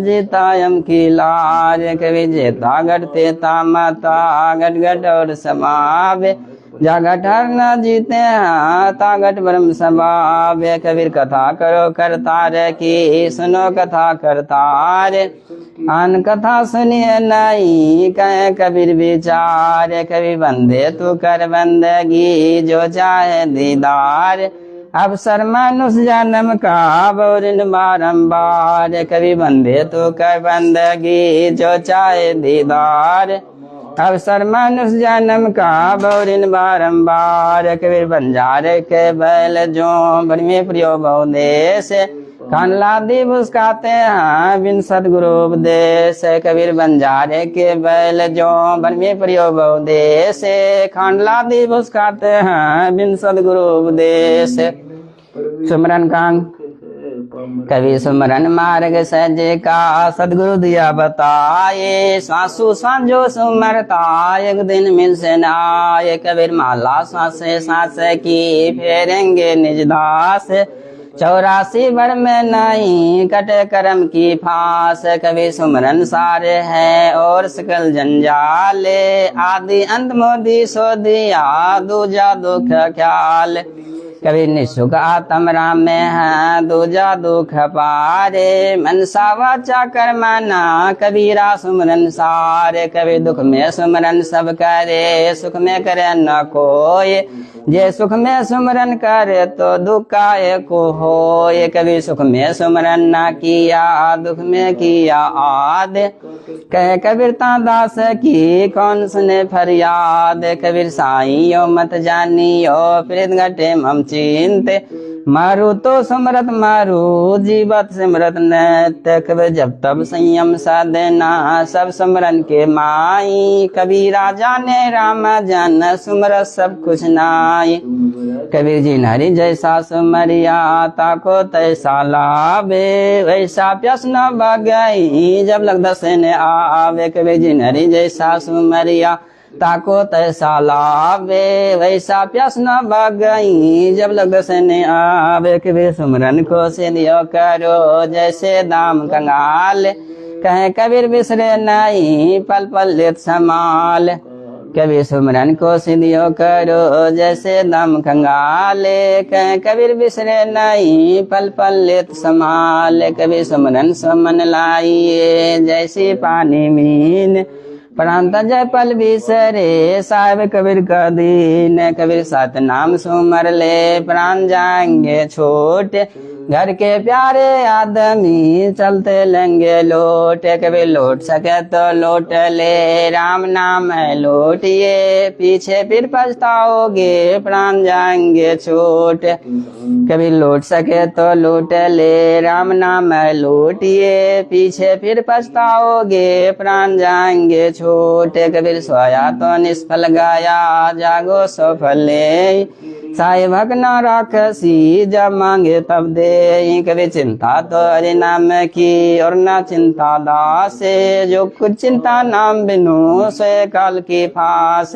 जीता यम की लार। कभी जेता गट तेता माता, गट गट और समावे। जागट हर न जीते हैं, तागट ब्रह्म समावे। कबीर कथा करो करतार की, सुनो कथा करतार। आन कथा सुनिए नहीं, कहे कबीर विचार। कभी बंदे तू कर बंदगी, जो चाहे दीदार। अवसर मनुष्य जन्म का बोरिन बारंबार कभी बंदे तो कर बंदगी जो चाहे दीदार अवसर मनुष्य जन्म का बोरिन बारंबार कबीर बंजारे के बैल जो बन में प्रियो बहुदेश कान लादी बुसकाते हैं बिन सदगुरु उपदेश कबीर बंजारे के बैल जो बन में प्रियो बहुदेश खान लादी बुसकाते हैं बिन सदगुरु उपदेश सुमरन कांग कवि सुमरन मार्ग सहजे का सदगुरु दिया बताए स्वासु सांझो सुमरता एक दिन मिल से नाये कबीर माला सांसे सांसे की फेरेंगे निज दास 84 भर में नहीं कटे कर्म की फांस कभी सुमरन सारे है और सकल जंजाले आदि अंत मोदी सो दिया दूजा दुख ख्याल कभी निःसुख आत्म राम में है दूजा दुख पारे मनसा वाचा कर्मना कबीरा सुमरन सारे कभी दुख में सुमरन सब करे सुख में करे न कोई जे सुख में सुमरन करे तो दुख का को हो ये कभी सुख में सुमरन न किया दुख में किया आद कहे कबीर दास की कौन सुने फरियाद कबीर साईं मत जानियो प्रीत घटे मम चिंते मारू तो समरत मारू जीवत सिमरत नैत कबीर जब तब संयम साधना सब समरन के माई कबीरा जाने राम जान सुमरत सब कुछ नाई कबीर जी हरि जैसा सुमरिया ताको तैसा लाभे वैसा प्यस न बगई जब लग दसने आवे कबीर जी हरि जैसा सुमरिया ताको तैसा लावे वैसा प्यास न बगई जब लग दसने आवे कबीर सुमरन को सिद्धियो करो जैसे दाम कंगाल कहे कबीर बिसरे नहीं पल पल लेत समाल कबीर सुमरन को सिद्धियो करो जैसे दाम कंगाल कहे कबीर बिसरे नहीं पल पल लेत समाल कबीर सुमरन समन लाइए जैसी पानी मीन प्रांत जय पल बिसरे साहिब कबीर का दीन कबीर सात नाम सुमर ले प्राण जाएंगे छोटे घर के प्यारे आदमी चलते लेंगे लोटे कभी लौट सके तो लौट ले राम नाम है लौटिए पीछे फिर पछताओगे प्राण जाएंगे छोटे कभी लौट सके तो लौट ले राम नाम है लौटिए पीछे फिर पछताओगे प्राण जाएंगे छोटे कबीर सोया तो निष्फल गया जागो सफल ले साई भग न राखसी जब मांगे तब दे कभी चिंता तो हरि नाम की और न चिंता दासे जो कुछ चिंता नाम बिनु सोए काल की फास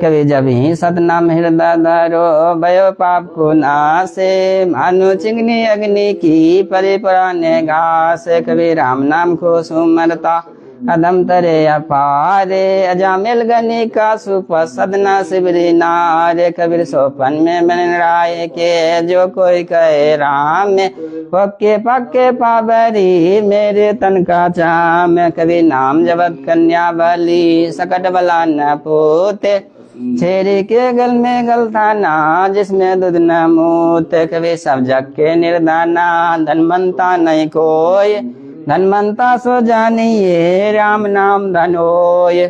कभी जब ही सतनाम हृदय धरो भयो पाप को नासे मानो चिंगनी अग्नि की परिपुराने घास कभी राम नाम को सुमरता अदम तरे अपारे अजामिल गनी का सुप सदना शिवरी नारे कबीर सोपन में बन राय के जो कोई कहे राम में पक्के पक्के पाबरी मेरे तन का चाम कभी नाम जबत कन्या बली सकट बला न पोते छेरी के गल में गल थाना जिसमें दूध न मूत कभी सब जग के निर्दाना धनवंता नहीं कोई धनवंता सो जानिए राम नाम धन होय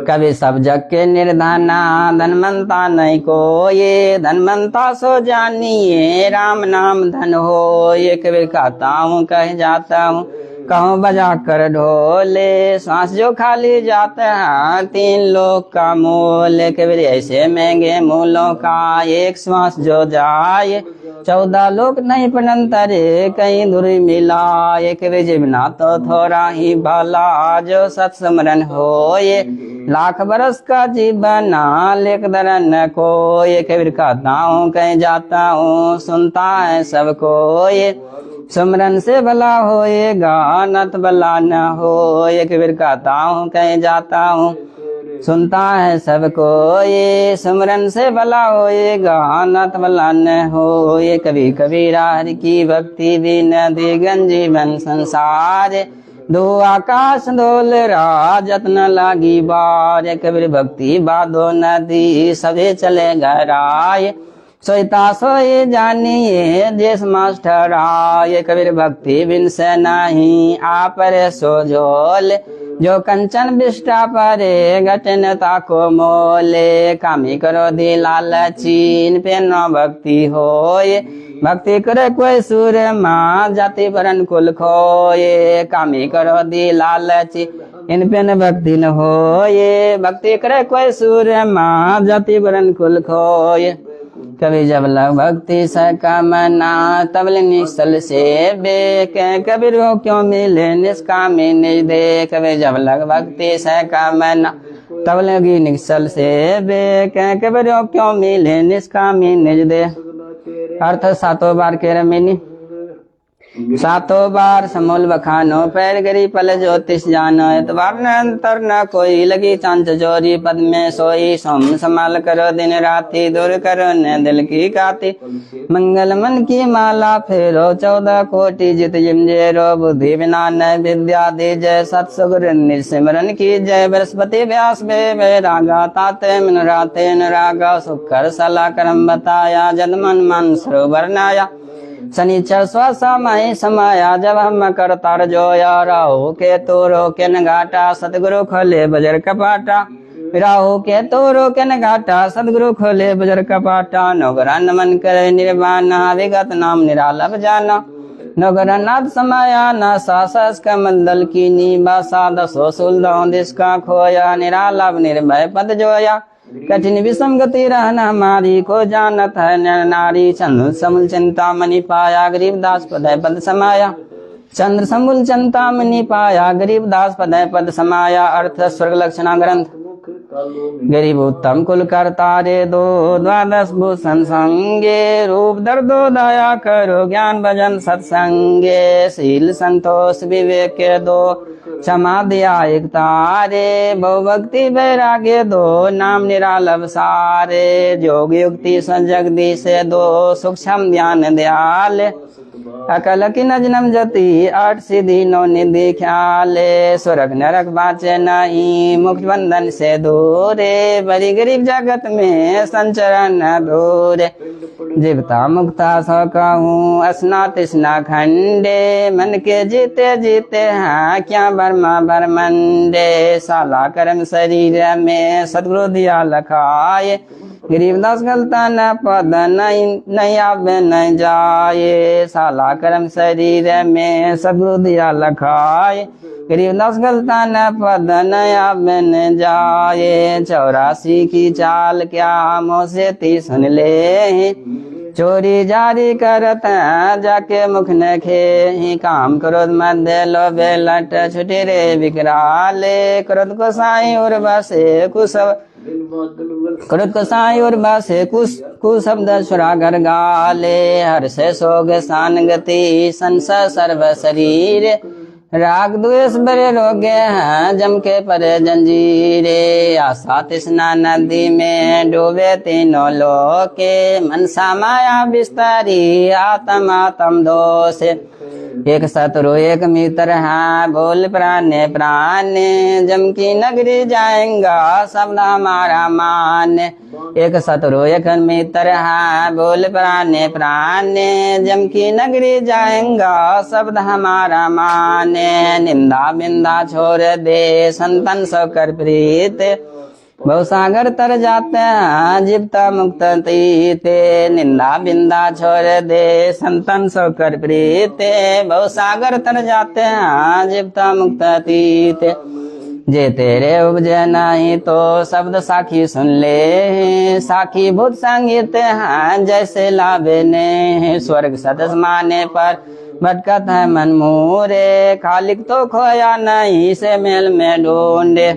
कभी सब जग के निर्धना धनवंता नहीं कोई धनवंता सो जानिए राम नाम धन होय कबीर कहता हूँ कह जाता हूँ कहूँ बजा कर ढोले सांस जो खाली जाते हैं 3 लोग का मोल कबीर ऐसे महंगे मूलों का एक श्वास जो जाए 14 लोग नहीं पनंतरे कहीं दूरी मिला एक बिना तो थोड़ा ही भला जो सत्समरण होए लाख बरस का जीवन लेख दरन को ये कबीर कहता हूँ कहीं जाता हूँ सुनता है सबको ये सुमरन से भला होएगा नत भला न हो ये कबीर कहता हूँ कहीं जाता हूँ सुनता है सबको ये सुमरन से भला होएगा नत भला न हो ये कभी कबीरा हरि की भक्ति भी नदी गंजीवन संसार दो आकाश डोल राजत न लागी बार कबीर भक्ति बादो नदी सभी चले गराय सोईता सोई जानिए जिस मास्टर आए, कबीर भक्ति बिन से नहीं आप रे सो झोल, जो कंचन बिष्टा परे घटन ताको मोले, कामी करो दी लालचीन पे न भक्ति होए, भक्ति करे कोई सूर माँ जाति वरण कुल खोए, कामी करो दी लालची इन पे न भक्ति न होए, भक्ति करे कोई सूर माँ जाति वरण कुल खोए। कभी जब लग भक्ति सकामना तब निश्चल से बेक, कबीर को क्यों मिले निष्कामी निज दे, कभी जब लग भक्ति सकामना तब लगी निश्चल से बेक, कबीर को क्यों मिले निष्कामी निज दे। अर्थ सातों बार के रमिनी, सातों बार समूल बखानो, पैर गरी पल ज्योतिष जानो, एतबार न अंतर न कोई लगी चांच चोरी, पद में सोई सोम संभाल करो दिन राति, दूर करो न दिल की काती, मंगल मन की माला फेरो 14 कोटि जित जिमजेरो, बुद्धि विना न विद्या दी जय, सत्सुर निसिमरन की जय, बृहस्पति व्यास बे रागा ताते मन राते न रागा, सुकर सला करम बताया, जद मन सरोवर नाया, शनिचर स्वसमय समाया, जब हम करतार जोया, राहु के तो रोके न घाटा, सतगुरु खोले बजर कपाटा, राहु के तो रोके न घाटा, सतगुरु खोले बजर कपाटा, नौगरा नमन करे निर्वाणा, विगत नाम निरालभ जाना, नौगरा नाथ समाया न सासस कमंडल की नीबा, दसो सुलदों दिशका खोया, निरालभ निर्भय पद जोया, कठिन विषम गति रहना हमारी, को जानत है नारी, चंद्र समूल चिंता मणि पाया, गरीबदास पद पद समाया, चंद्र समूल चिंता मणि पाया, गरीबदास पद समाया। अर्थ स्वर्ग लक्षणा ग्रंथ, गरीब उत्तम कुल करतारे दो, 12 भूषण संगे, रूप दर्दो दया करो, ज्ञान भजन सत्संगे, शील संतोष विवेक के दो, क्षमा दया एक तारे, बहुभक्ति वैराग्य दो, नाम निरालभ सारे, जोग युक्ति जगदीश दो, सूक्ष्म ध्यान दयाल, अकल की नजनम जति, 8 सिद्धि 9 निधि ख्याले, स्वर्ग नरक बाचे नहीं, मुक्त बंधन से दूरे, बड़ी गरीब जगत में संचरण दूरे, जीवता मुक्ता सो कहूँ असना तृष्णा खंडे, मन के जीते जीते हैं क्या बर्मा बरमंडे, साला कर्म शरीर में सतगुरु दिया लखाए, गरीबदास गलता न पद नहीं आवे न जाए, साला कर्म शरीर में सतगुरु दिया लखाए, गरीबदास गलता न पद नहीं आवे न जाए, 84 की चाल क्या मोसे ती सुन ले, चोरी जारी करत जाके मुख न खे, काम क्रोध मध्य लोभे लट छुटे रे विकराले, क्रोध को साई और बसे कुसब, क्रोध को साई और बसे कुशब्द सुरागर गाले, हर से सोग सान गति संसा सर्व शरीर, राग द्वेष बड़े रोगे हैं जम के परे जंजीरे, आशा तृष्णा नदी में डूबे तीनों लोके, मनसा माया बिस्तारी आत्म दोष, एक शत्रु एक मित्र है बोल प्राणे प्राणे, जम की नगरी जाएगा शब्द हमारा मान, एक शत्रु एक मित्र है बोल प्राणे प्राणे, जम की नगरी जाएगा शब्द हमारा मान, निंदा बिंदा छोड़ दे संतन सो कर प्रीत, बहुसागर तर जाते हैं जीवता मुक्त तीते, निंदा बिंदा छोड़ दे संतन सो कर प्रीते, बहुसागर तर जाते हैं जीवता मुक्त तीते, जे तेरे उपजे नहीं तो शब्द साखी सुन ले, साखी भूत संगीत हैं जैसे लाभे ने, स्वर्ग सदस माने पर भटकत है मन मोरे, खालिक तो खोया नहीं से मेल में ढूंढे,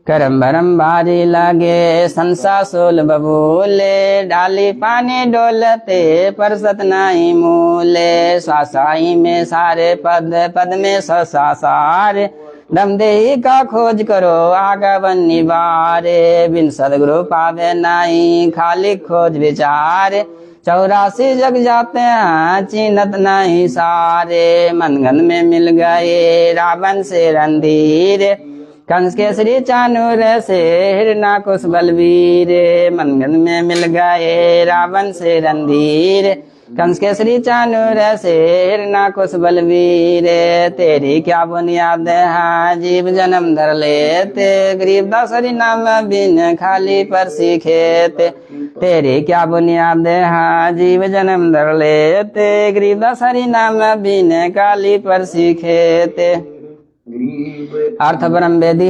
करम भरम भारी लगे संसा सोल बबूले, डाली पानी डोलते परसत नहीं मूले, स्वासाई में सारे पद पद में ससा सारे, दमदेही का खोज करो आगवन निवारे, बिन सदगुरु पावे नहीं खाली खोज विचारे, 84 जग जाते हैं चिन्हत नहीं सारे, मनगन में मिल गए रावण से रणधीर, कंस केसरी चाणूर से हिरणाकुश बलवीर, मनगंध में मिल गए रावण से रणधीर। कंस केसरी चाणूर से हिरणाकुश बलवीर, तेरी क्या बुनियाद है जीव जन्म धर लेते, गरीब दास हरि नाम बिन खाली पर सीखेत। तेरी क्या बुनियाद है जीव जन्म धर लेते, गरीब दास हरि नाम बिन खाली पर सीखेत। अर्थ ब्रह्म वेदी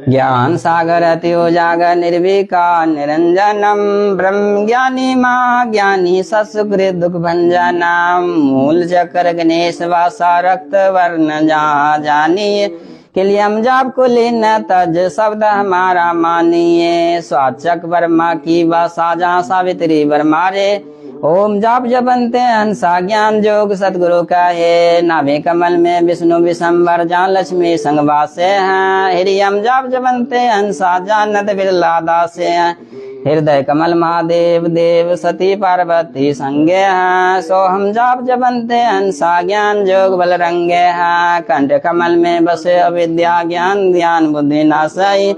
ज्ञान सागर अति उजागर निर्विकार निरंजनम, ब्रह्म ज्ञानी महाज्ञानी सत्सुकृत दुख भंजनम, मूल चक्र गणेश वासा रक्त वर्ण जानिए, किलियम जाप कुली न तज शब्द हमारा मानिए, स्वाचक वर्मा की वासा जहाँ सावित्री वर्मारे, ओम जाप जपनते हंसा ज्ञान जोग सतगुरु का है, नाभि कमल में विष्णु विशंबर जहाँ लक्ष्मी संगवासे हैं, हरियम जाप जपनते हंसा जानत बिरला दासे हैं, हृदय कमल महादेव देव सती पार्वती संगे हैं, सो हम जाप जपनते हंसा ज्ञान जोग बल रंगे हैं, कंठ कमल में बसे अविद्या ज्ञान ध्यान बुद्धि नासई,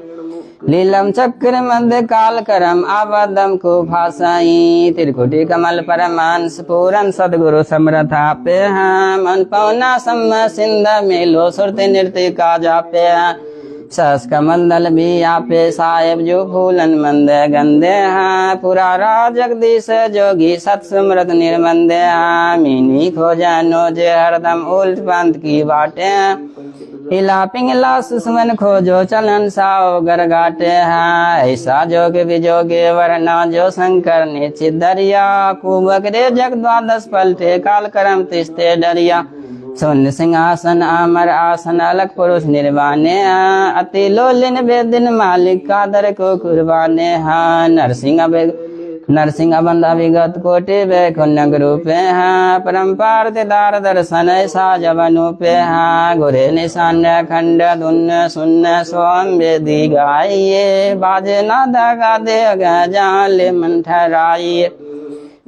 लीलम चक्र मध्य काल करम आबदम को भाषाई, त्रिकुटी कमल परमांश पूरन सदगुरु समरथा पे हैं, मन पौना सम सिंध मेलो सुरति नृत्य का जापे हैं, सस कमल दल भी आपे साहेब जो फूलन मंद गंदे हैं, पुरा राज जगदीश जोगी सत्समृत निर्बंदे हैं, मीनी खोजनो जे हरदम उल्ट पंथ की बाटे हैं, हिला पिंगला सुस्मन खोजो चलन साओ गरगाटे हैं, ऐसा जोग विजोगे वरना जो शंकर निश्चित दरिया, कुबक रे जग द्वादश पलटे काल करम तिस्ते डरिया, शून्य सिंहासन अमर आसन अलग पुरुष निर्वाणे हैं, अति लोलिन बेदिन मालिक कादर को कुर्बाने हैं, नरसिंह बंदा विगत कोटि वैकुण्य रूपे हैं, परम्पार दार दर्शन ऐसा जवनूपे हैं, गुरे निशान खंड धुन सुन्न स्वम वेदी गाइए, बाजे नादा गादे जाले मन ठहराइए,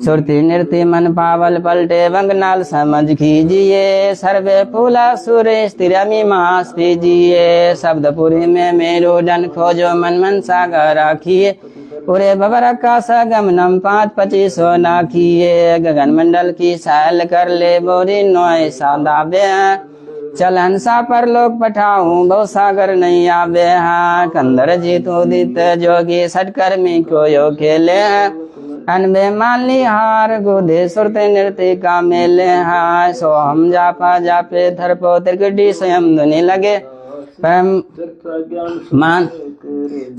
सुरती नृत्य मन पावल पलटे बंगनाल समझ कीजिए, सर्वे फूला सुरेश तिरमी मास पीजिए, शब्दपुरी में मेरो डन खोजो मन मन सागर राखिए, पूरे बबर का सगमनम 5-25 नाखिए, गगन मंडल की सैल कर ले बोरी नोय सादाबे, चल हंसा पर लोग पठाऊं बहु सागर नहीं आवे हैं, कंदर जीत उदित जोगी सटकर्मी को यो खेले हैं, अनबे माली हार गोदे सुरते नृत्य का मेले हैं, सो हम जापा जापे थरपो त्रिकटी स्वयं धुनि लगे, मान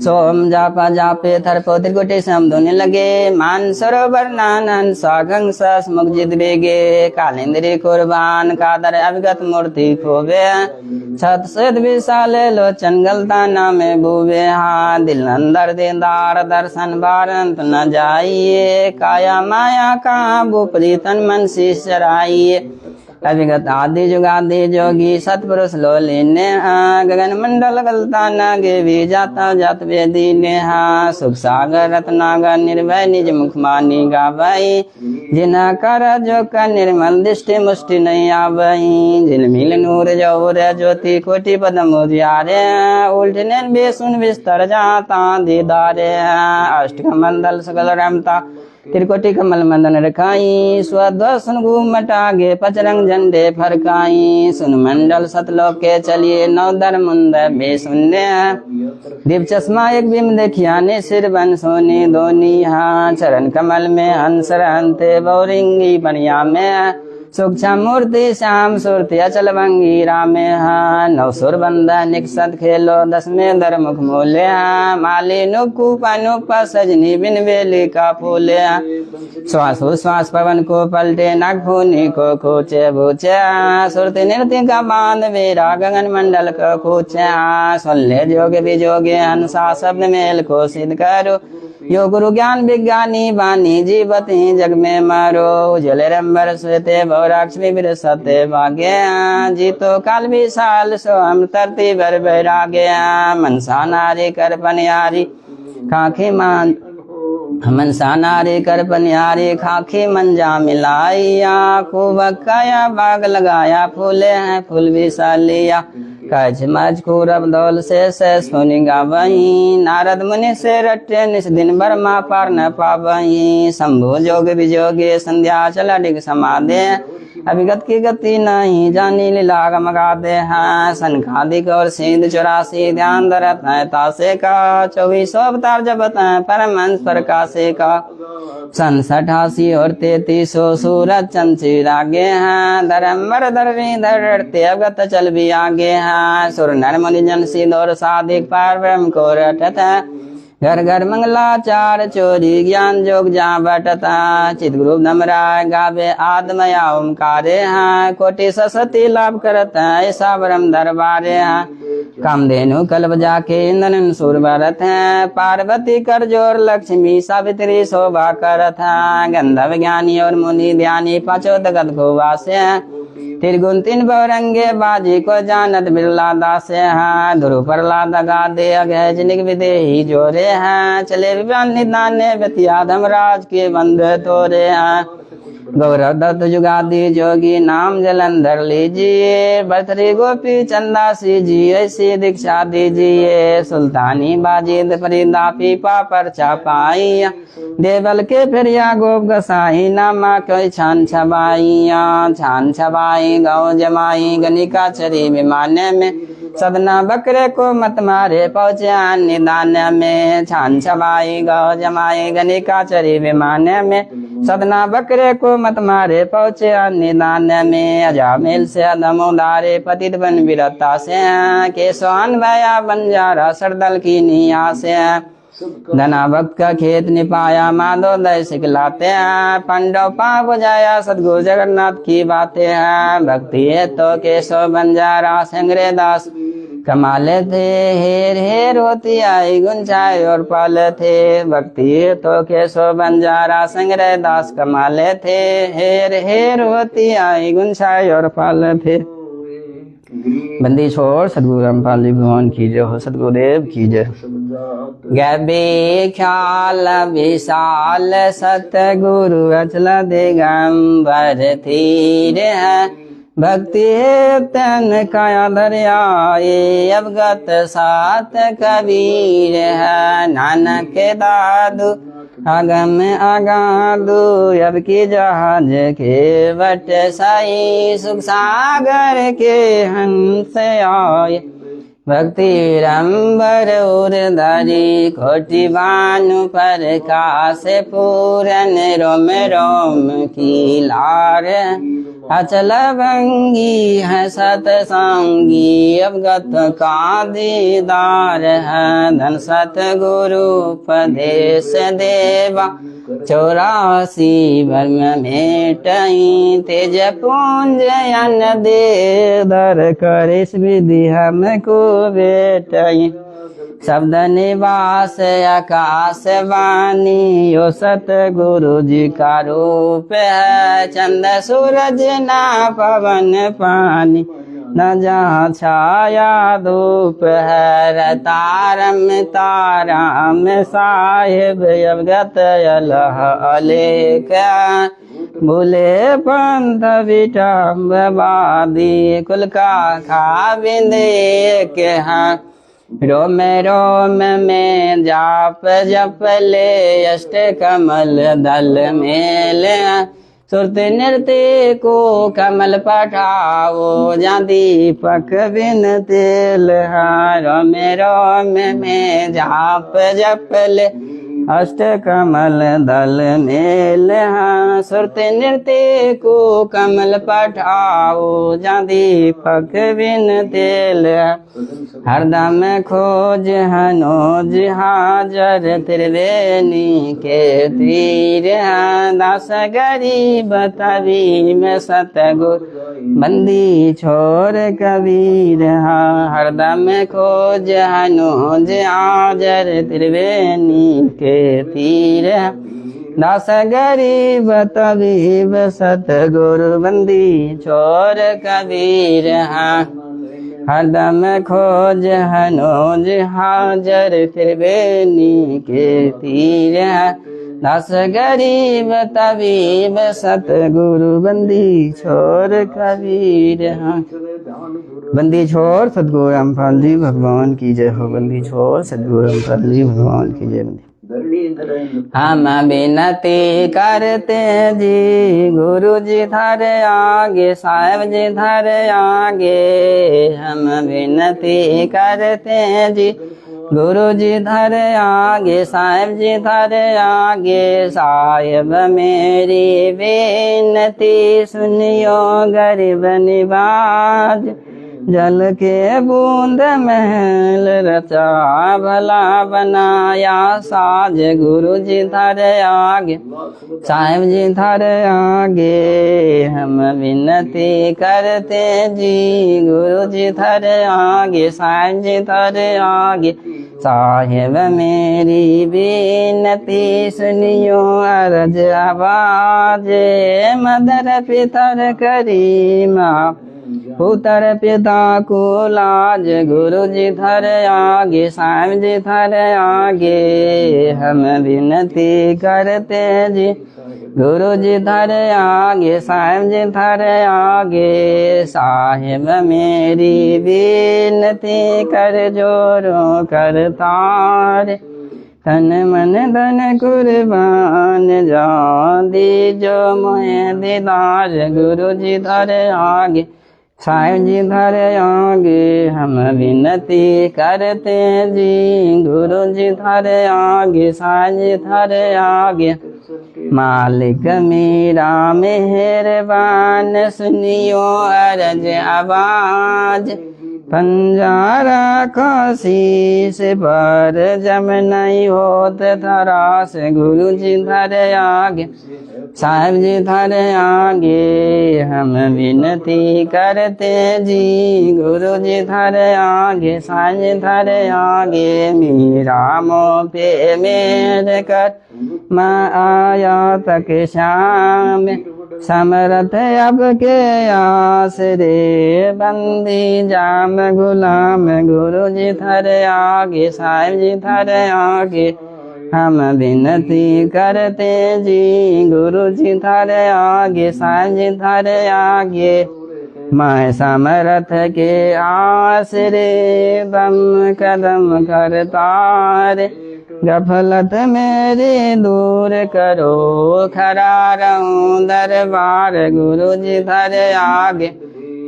सोम जापा जापे थरपो त्रिकुटी सम धुनि लगे, मान सरोवर नानन सागंग सस मुगजित बेगे, कालिंद्री कुर्बान कादर अविगत मूर्ति खोबे, छत सद विशाल लोचन गलता नामे भूवे, हाँ दिल अंदर दीदार दर्शन बारंत न जाइए, काया माया का बुपरी तन मन शीश चराइए, अविगत आदि जुगादि जोगी सतपुरुष लो लेने, गगन मंडल गलता नागे भी जाता जात वेदी नेहा, सुख सागर रत्नागर निर्भय निज मुख मानी गावई, जिना कर जो का निर्मल दृष्टि मुष्टि नहीं आवई, झिलमिल नूर जौर ज्योति कोटि पदम उजियारे, उल्टने बेसुन विस्तर जाता दीदारे, अष्ट मंडल सकल रमता त्रिकोटि कमल मदन रखाई, स्वदर्शन घूमटागे पचरंग झंडे फरकाई, सुन मंडल सतलोक के चलिए नवदर मुंद बेसुन्ने, दीप चश्मा एक बिम देखिया ने सिर बन सोने दोनी, हाँ चरण कमल में हंस रहते बौरिंगी बनिया में, सूक्ष्म मूर्ति श्याम सुरति अचल भंगी रामे, हाँ नवसुर बंदा निकसत खेलो 10वें दर मुख मोले, हाँ माली नुकूप अनुप सजनी बिन बेली का फूले, श्वास श्वास पवन को पलटे नागफूनी को खोचे भूचे, सुरति नृत्य का बांध वेरा गगन मंडल को खूचे, सुनले जोगे विजोगे हंसा शब्द मेल को सिद्ध करो, यो गुरु ज्ञान विज्ञानी बानी जीवती जग में मारो, उजले रंबर श्वेते भौराक्ष्मी वीर सत्य भाग्य, जीतो काल विशाल सो हम तरती बर बैरागे, मनसा नारी कर पनियारी खाखी मान मनसा नारी कर पनियारी खाखी मंजा मिलाइया, खूब काया बाग लगाया फूले हैं फूल विशालिया, कछ मजकूर अब्दौल से सुनि गावही। नारद मुनि से रटे निस दिन बर्मा पार न पावही। शंभु जोग विजोगे संध्या चल डिग समाधे। अभिगत की गति नहीं जानी लीला गम गाते हैं। सनकादिक और सिद्ध 84 ध्यान धरत है तासे का। 24 अवतार जपत है परमहंस प्रकाशे का। सन 88 और 33 सूरज चंद चिरागे हैं। धर्म धरणी धरते अवगत चल भी आगे हैं। सुर नर मुनि जन सिद्ध और साधिक पार ब्रह्म को रटत है। घर घर मंगलाचार चोरी ज्ञान जोग जहाँ बटता। चित गुरु नमराय गावे आदमया ओमकारे हैं। कोटि सरस्वती लाभ करत है ऐसा ब्रह्म दरबारे हैं। कामधेनु कल्प जाके इंद्रन सुर भरत हैं। पार्वती कर जोर लक्ष्मी सावित्री शोभा करत हैं। गंधर्व ज्ञानी और मुनि ध्यानी पांचों जगत को वासे हैं। त्रिगुण तीन बहुरंगे बाजी को जानत बिरला दासे हैं। ध्रुव प्रहलाद गादे अगह जिनिक विदेही जोरे हैं। चले विज्ञान निदाने व्यतिया धर्मराज के बंद तोरे हैं। गौरव दत्त जुगादि जोगी नाम जलंधर लीजिए। भरतरी गोपी चंदासी जी ऐसी दीक्षा दीजिए। सुल्तानी बाजिद फरीदा पीपा पर छपाइया। देवल के फिरिया गोप गसाई नामा कोई छान छबाइया। छान छबाई गौ जमाई गनिका चरी विमाने में। सदना बकरे को मत मारे पहुँचे निदान में। छान छबाई गौ जमाई गनिका चरी विमाने में। सदना बकरे को मत मारे पहुँचे निदान में। अजामिल से अदम उदारे पतित बन विरता से। केसवान भया बंजारा सरदल की निया से। धना भक्त का खेत निपाया माधो दय सिखलाते हैं। पांडव पाप बुझाया सदगुरु जगन्नाथ की बातें हैं। भक्ति है तो केशव बंजारा संग्रह दास कमाले थे। हेर हेर होती आई गुंजाय और पाल थे। भक्ति है तो केशव बंजारा संग्रह दास कमाले थे। हेर हेर होती आई गुंजाय और पाल थे। बंदी छोड़ सदगुरु रामपाल जी भगवान की जय हो। सदगुरुदेव की जय। गबे ख्याल विशाल सतगुरु अचल दिगंबर धीर है। भक्ति है तन काया दरियाए। अवगत सात कबीर है। नानक दादू आगम आगादू अब की जहाज के बट साई। सुख सागर के हंस आए। भक्ति रंबर उर्धरी कोटि भानु प्रकाश पूरन रोम रोम की लार। अचल भंगी है सतसंगी अवगत का दीदार है। धन सतगुरु उपदेश देवा 84 वर्म मेटई। तेज पुंज अन दे दर करिस विधि हमको बेटई। शब्द निवास आकाश वाणी यो सतगुरु जी का रूप है। चंद सूरज ना पवन पानी न जहाँ छाया धूप है। तारम ताराम साहिब अवगत अल्लाह अलेक। भूले पंथ विटम्बादी कुल का खा बिंदे के हाँ। रोम रोम में जाप जप ले अष्ट कमल दल मेल। सुरत नृत्य को कमल पठाओ जा दीपक बिन तेल। रोम रोम में जाप जप ले अष्ट कमल दल मेल। सुरत नृत्य को कमल पठाओ जा दीपक बिन तेल। हरदम खोज हनोज हाजर त्रिवेणी के तीर। दास गरीब तबी में सतगुरु बंदी छोर कबीर। हरदम खोज हनोज हाजर त्रिवेणी के तीर। दास गरीब तबीब सतगुरु बंदी छोर कबीर। हरदम खोज हनोज हाजर त्रिवेणी के तीर। दास गरीब तबीब सतगुरु बंदी छोर कबीर। बंदी छोड़ सतगुरु रामपाल जी भगवान की जय हो। बंदी छोड़ सतगुरु रामपाल जी भगवान की जय। हम विनती करते जी गुरु जी थारे आगे, साहेब जी थारे आगे। हम विनती करते जी गुरु जी थारे आगे, साहेब जी थारे आगे। साहेब मेरी विनती सुनियो गरीब निवाज, जल के बूंद महल रचा भला बनाया साज। गुरु जी थारे आगे, साहेब जी थारे आगे। हम विनती करते जी गुरु जी थारे आगे, साहेब जी थारे आगे। साहेब मेरी विनती सुनियो अर्ज आवाज, मदर पितर करी माँ पुत्र पिता को लाज। गुरु जी थारे आगे, साहेब जी थारे आगे। हम विनती करते जी गुरु जी थारे आगे, साहेब जी थारे आगे। साहेब मेरी विनती कर जोरो कर तार, तन मन धन कुर्बान जा दीजो मोहे दीदार। गुरु जी थारे आगे, साहेब जी थारे आगे। हम विनती करते जी गुरु जी थारे आगे, साहेब जी थारे आगे। मालिक मेरा मेहरबान सुनियो अर्ज आवाज, पंजारा काशीस पर जम नहीं होत थरास। गुरु जी थारे आगे, साहेब जी थारे आगे। हम विनती करते जी गुरु जी थारे आगे, साहेब जी थारे आगे। मेरा मोह पे मेर कर मैं आया तक शाम, समरथ अब के आसरे बंदी जाम गुलाम। गुरु जी थारे आगे, साहेब जी थारे आगे। हम विनती करते जी गुरु जी थारे आगे, साहेब जी थारे आगे। मैं समरथ के आसरे दम कदम करतार, गफलत मेरी दूर करो खड़ा रहूं दरबार। गुरु जी थारे आगे,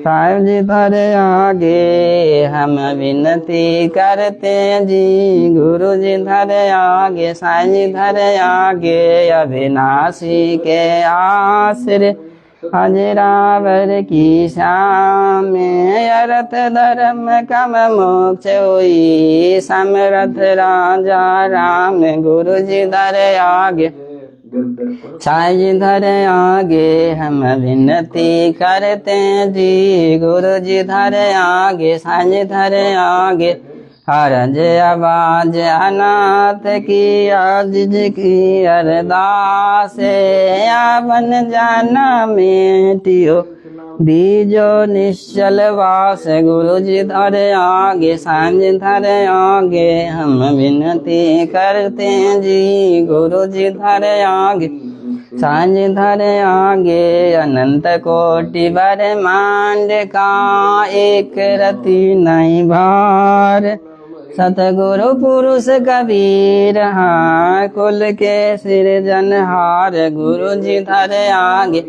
साहेब जी थारे आगे। हम विनती करते जी गुरु जी थारे आगे, साईं जी थारे आगे। अविनाशी के आश्रय अजरावर की शाम, अर्थ धर्म कम मोक्ष हुई समरथ राजा राम। गुरु जी थारे आगे, साईं जी थारे आगे। हम विनती करते जी गुरु जी थारे आगे, साईं जी थारे आगे। हरज आवाज अनाथ की आजिज की अरदास, आवन जाना मेटियो दीजो निश्चल वास। गुरु जी थारे आगे, साईं जी थारे आगे। हम विनती करते जी गुरु जी थारे आगे, साईं जी थारे आगे। अनंत कोटि ब्रह्मांड का एक रति नहीं भार, सतगुरु पुरुष कबीर हाँ कुल के सिरजनहार। गुरु जी थारे आगे,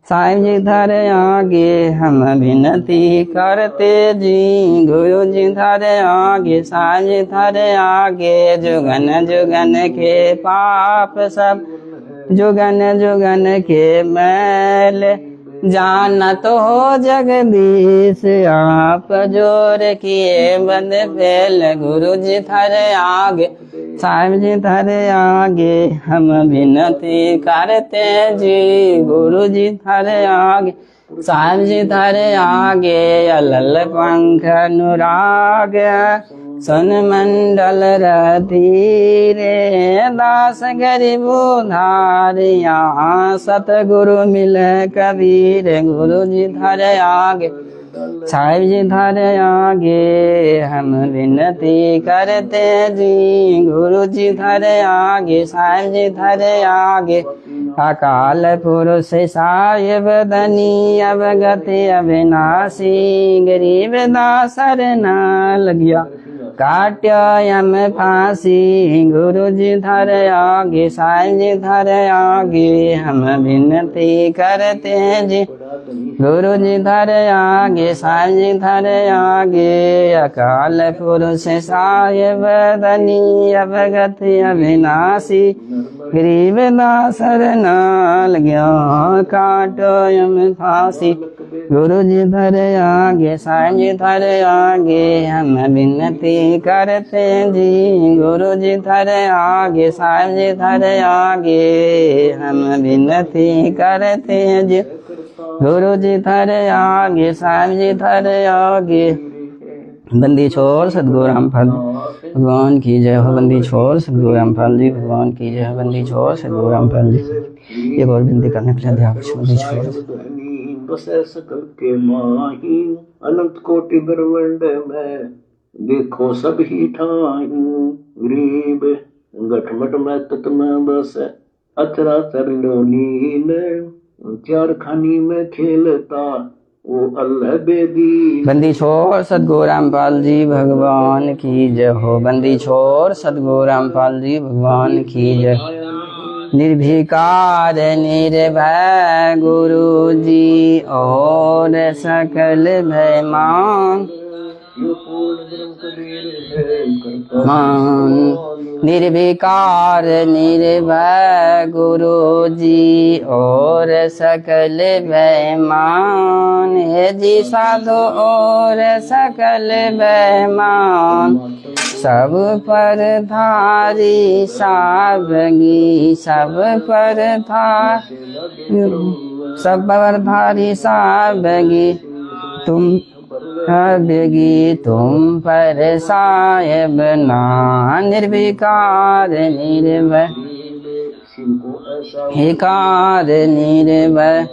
साईं जी थारे आगे। हम विनती करते जी गुरु जी थारे आगे, साईं जी थारे आगे। जुगन जुगन के पाप सब, जुगन जुगन के मैल, जानत हो जगदीश आप जोर किए बंद फैल। गुरु जी थारे आगे, साईं जी थारे आगे। हम विनती करते जी गुरु जी थारे आगे, साईं जी थारे आगे। अलल पंख अनुराग सन मंडल रधीरे, दास गरीब उधारिया सतगुरु मिल कबीर। गुरु जी थारे आगे, साहिब जी थारे आगे हम विनती करते जी, गुरु जी थारे आगे, साहिब जी थारे आगे। अकाल पुरुष साहिब धनी अवगति अविनाशी, गरीब दासर न लगिया काट्य यम फांसी। गुरु जी थारे आगे, साईं जी थारे आगे हम विनती करते जी, गुरु जी थारे आगे, साईं जी थारे आगे। अकाल पुरुष साहिब धनी अवगति अविनाशी, गरीब दासर नाल गया काटो यम फांसी। गुरु जी थारे आगे, साईं जी थारे आगे हम विनती करते जी, गुरु जी थारे आगे, साईं जी थारे आगे हम विनती करते जी, गुरु जी थारे आगे, साईं जी थारे आगे। बंदी छोड़ सतगुरु रामपाल भगवान की जय हो, बंदी छोड़ सतगुरु रामपाल जी भगवान की जय हो, बंदी छोड़ सतगुरु रामपाल जी। एक और विनती करने के लिए अध्यापक बंदी छोड़ बसे सकल के माही, अनंत कोटि ब्रह्मांड में देखो सब ही ठाई। गरीब गठमट में तत में बस अचरा चर लीन, चार खानी में खेलता वो अल्लाह बेदी। बंदी छोड़ सतगुरु रामपाल जी भगवान की जय हो, बंदी छोड़ सतगुरु रामपाल जी भगवान की जय। निर्भिकार निर्भय गुरु जी और सकल भय मान, निर्विकार निर्भय गुरु जी और सकल बेईमान। हे जी साधु और सकल बेईमान, सब पर धारी सावगी, सब पर धारी सावगी। तुम बेगी तुम पर साहेब ना, निर्विकार निर्भय हिकार निर्भय,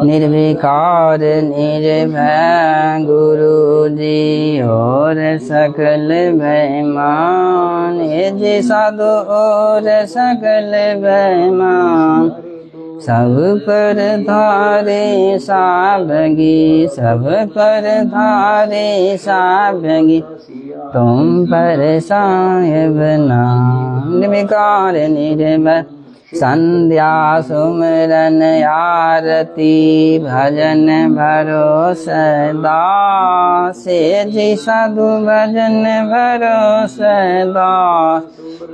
निर्विकार निर्भय गुरु जी और सकल बेईमान। हे जी साधु और सकल बेईमान, सब पर धारे सावगी, सब पर धारे सावगी। तुम पर साहेब नाम, निर्विकार निर्भय। संध्या सुमरन आरती भजन भरोसे दास, जी साधु भजन भरोसे दास।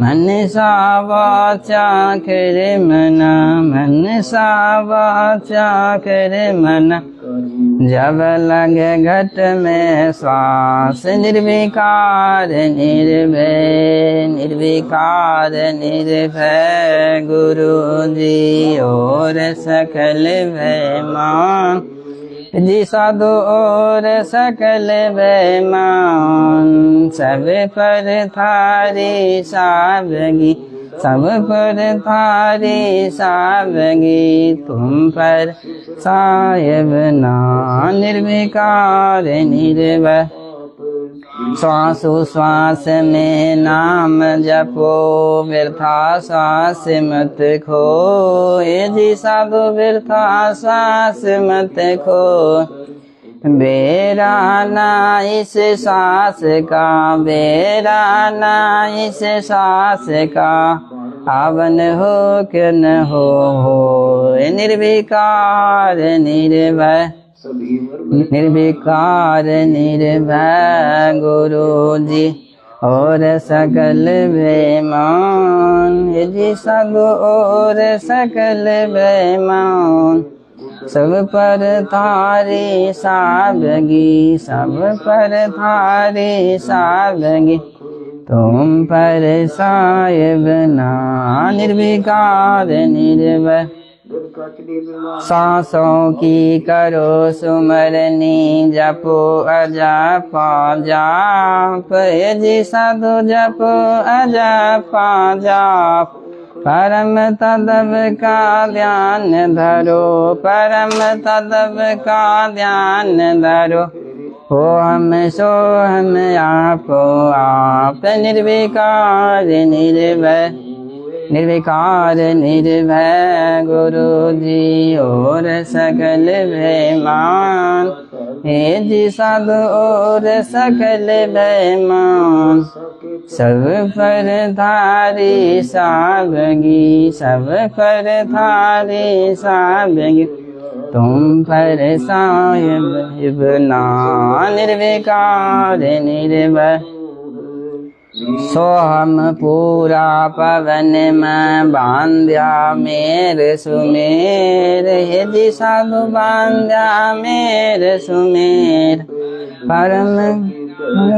मन सा वाचा कर मना, मन सा वाचा कर मना। जब लगे घट में श्वास, निर्विकार निर्भय, निर्विकार निर्भय गुरु जी और सकल बेईमान। जी साधु और सकल बेईमान, सब पर थारी सावगी, सब पर थारी सावगी। तुम पर साहेब ना, निर्विकार निर्भय। श्वासो श्वास में नाम जपो, व्यर्था श्वास मत खो। ये जी साधु व्यर्था श्वास मत खो। बेरा ना इस श्वास का, बेरा ना इस श्वास का। आवन हो कि न हो, निर्विकार निर्भय, निर्विकार निर्भय गुरु जी और सकल बेईमान। जी साधु और सकल बेईमान, सब पर थारी सावगी, सब पर थारी सावगी। तुम पर साहेब ना, निर्विकार निर्भय। सांसों की करो सुमरनी, जपो अजपा जाप। जी साधु जपो अजपा जाप। परम तत्व का ध्यान धरो, परम तत्व का ध्यान धरो। हो हम सो हम आपको आप निर्विकार निर्भय, निर्विकार निर्भय गुरु जी और सकल बेईमान। हे जी साधु और सकल बेईमान, सब पर धारी सावगी, सब पर धारी सावगी। तुम पर साहिब ना निर्विकार निर्भय। सो हम पूरा पवन में बांध्या मेर सुमेर, हे जी साधु बांध्या मेर सुमेर। परम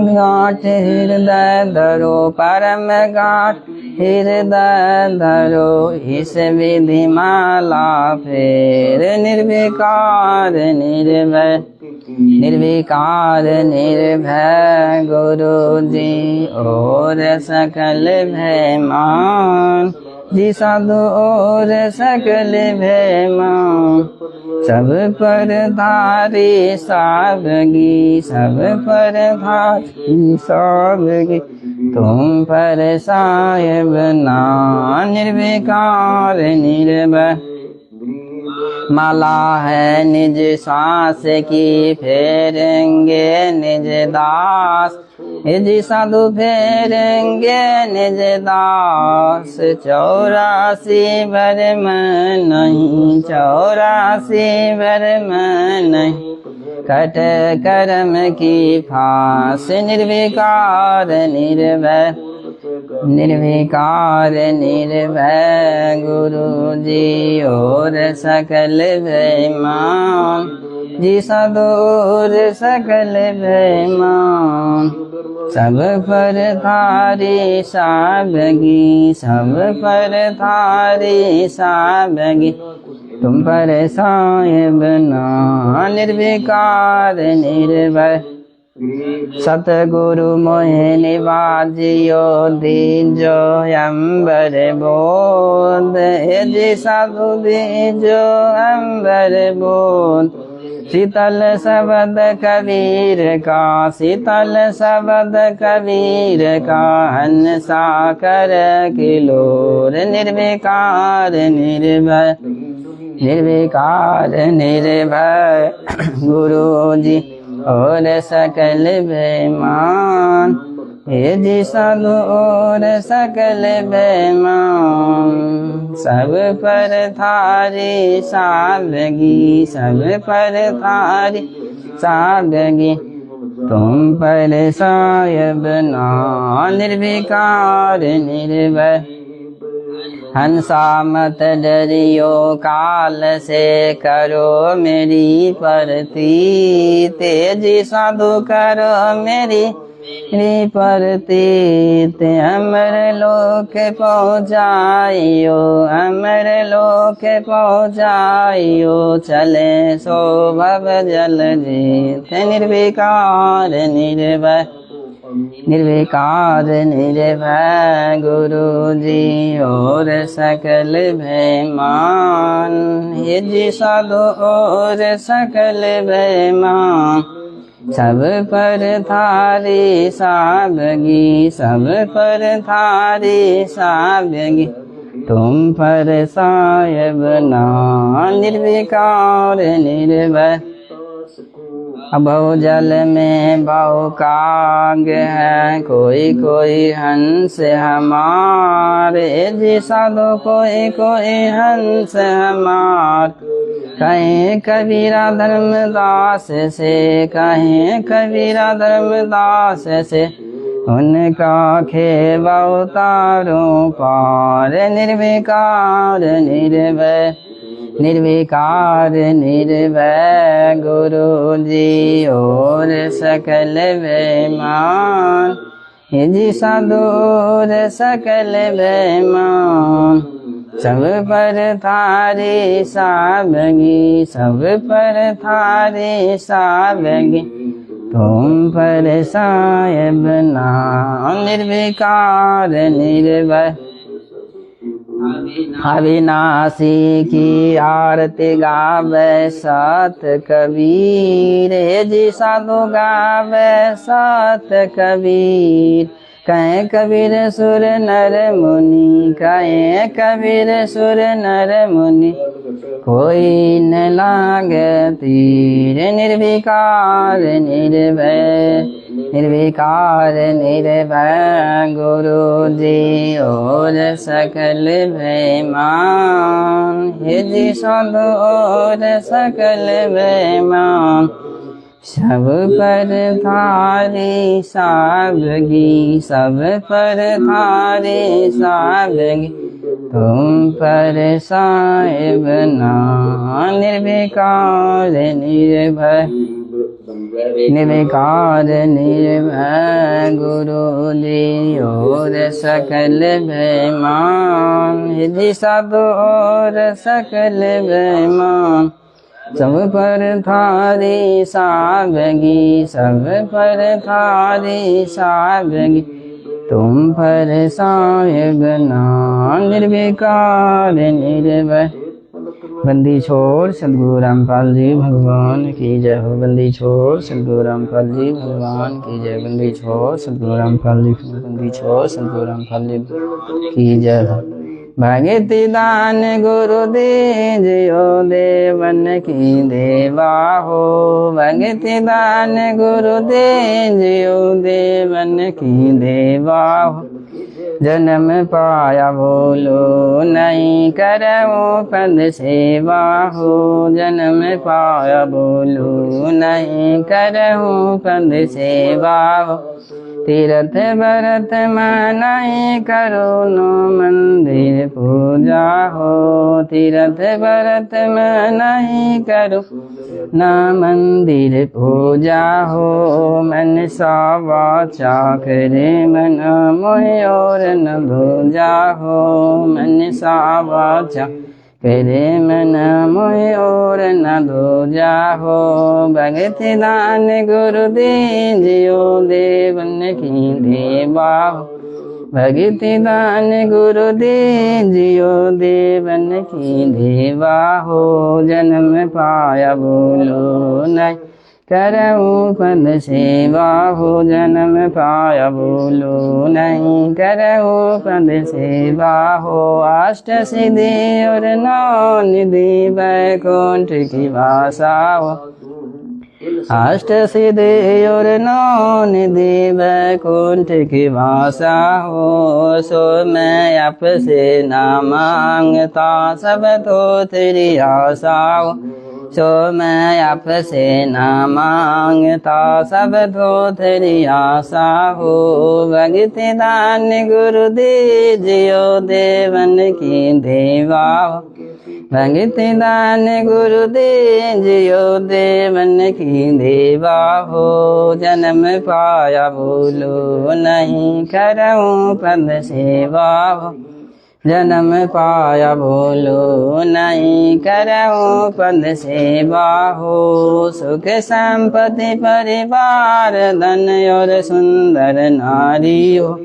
गाँठ हृदय धरो, परम गाँठ हृदय धरो। इस विधि माला फेर, निर्विकार निर्भय, निर्विकार निर्भय गुरु जी और सकल बेईमान। जी साधु और सकल बेईमान, सब पर धारी सावगी, सब पर धारी सावगी। तुम पर साहिब ना निर्विकार निर्भय। माला है निज सांस की फेरेंगे निज दास, निज साधु फेरेंगे निज दास। 84 भर में नहीं, 84 भर में नहीं। कट कर्म की फांस, निर्विकार निर्भय, निर्विकार निर्भय गुरु जी और सकल बेईमान। जी साधु और सकल बेईमान, सब पर धारी सावगी, सब पर धारी सावगी। तुम पर साहिब ना निर्विकार निर्भय। सतगुरु मोहि निवाजियो दीजो अंबर बोध, हे जी साधु दीजो अंबर बोध। शीतल शब्द कबीर का, शीतल शब्द कबीर का। हंसा कर किलोर, निर्विकार निर्भय, निर्विकार निर्भय गुरु जी और सकल बेईमान। हे जी साधु और सकल बेईमान, सब पर धारी सावगी, सब पर धारी सावगी। तुम पर साहिब ना निर्विकार निर्भय। हंसा मत डरियो काल से करो मेरी परती, तेजी साधु करो मेरी परतीत। अमर लोक पहुँचाइयो, अमर लोक पहुँचाइयो। चले सो भव जल जीत, निर्विकार निर्भय, निर्विकार निर्भय गुरु जी और सकल बेईमान। हे जी साधु और सकल बेईमान, सब पर धारी सावगी, सब पर धारी सावगी। तुम पर साहिब ना निर्विकार निर्भय। बहु जल में बहु काग है, कोई कोई हंस हमारे। जी साधु कोई कोई हंस हमार। कहीं कबीरा धर्मदास से, कहीं कबीरा धर्मदास से। उनका खेवा उतारो पार, निर्विकार निर्भय, निर्विकार निर्भय गुरु जी और सकल बेईमान। हे जी साधु और सकल बेईमान, सब पर धारी सावगी, सब पर धारी सावगी। तुम पर साहिब ना निर्विकार निर्भय। अविनाशी की आरती गावे सात कबीर, हे जी साधु गावे सात कबीर। कहें कबीर सुर नर मुनि, कहें कबीर सुर नर मुनि, कोई न लागे तीर। निर्विकार निर्भय, निर्विकार निर्भय गुरु जी और सकल बेईमान, हे जी साधु और सकल बेईमान। सब पर थारी साबगी, सब पर थारी साबगी, तुम पर साहिब ना। निर्विकार निर्भय, निर्विकार निर्भय गुरु जी और सकल बेईमान, यदि साधु और सकल बेईमान। सब पर थारी साबगी, सब पर थारी साबगी, तुम पर साहिब ना। निर्विकार निर्भय। बंदी छोड़ सद्गुरु रामपाल जी भगवान की जय हो। बंदी छोड़ सद्गुरु रामपाल जी भगवान की जय। बंदी छोड़ सद्गुरु रामपाल जी, बंदी छोड़ सद्गुरु रामपाल जी की जय हो। भगति दान गुरु दीजियो देवन की देवा हो। भगति दान गुरु दीजियो देवन की देवा हो। जन्म पाया बोलो नहीं करो पद सेवा हो। जन्म पाया बोलो नहीं करो पद सेवा हो। तीर्थ भरत नहीं करो नो मंदिर पूजा हो। तीर्थ भरत नहीं करो ना मंदिर पूजा हो। मन सा वाचा करे मन मोह और न भूजा हो। मन सा वाचा करे मन मोह और न भूजा हो। भगति दान गुरु दीजियो देवन की देवा हो। भगति दान गुरु दीजियो देवन की देवा हो। जन्म पाया बोलो नहीं करऊं पद सेवा हो। जन्म पाया बोलो नहीं करऊं पद सेवा हो। अष्ट सिद्धि और नौ निधि वैकुंठ की भाषा हो। अष्ट सिद्धि और नौ निधि वैकुंठ की भाषा हो। सो मैं आपसे ना मांगता सब तो तेरी आशा हो। सो मैं आपसे ना मांगता सब तो तेरी आशा हो। भगति दान गुरु दीजियो देवन की देवा हो। भगति दान गुरु दीजियो देवन की देवा हो। जन्म पाया बोलो नहीं करऊं पद सेवा हो। जन्म पाया बोलो नहीं करऊं पद सेवा हो। सुख संपत्ति परिवार धन और सुंदर नारी हो।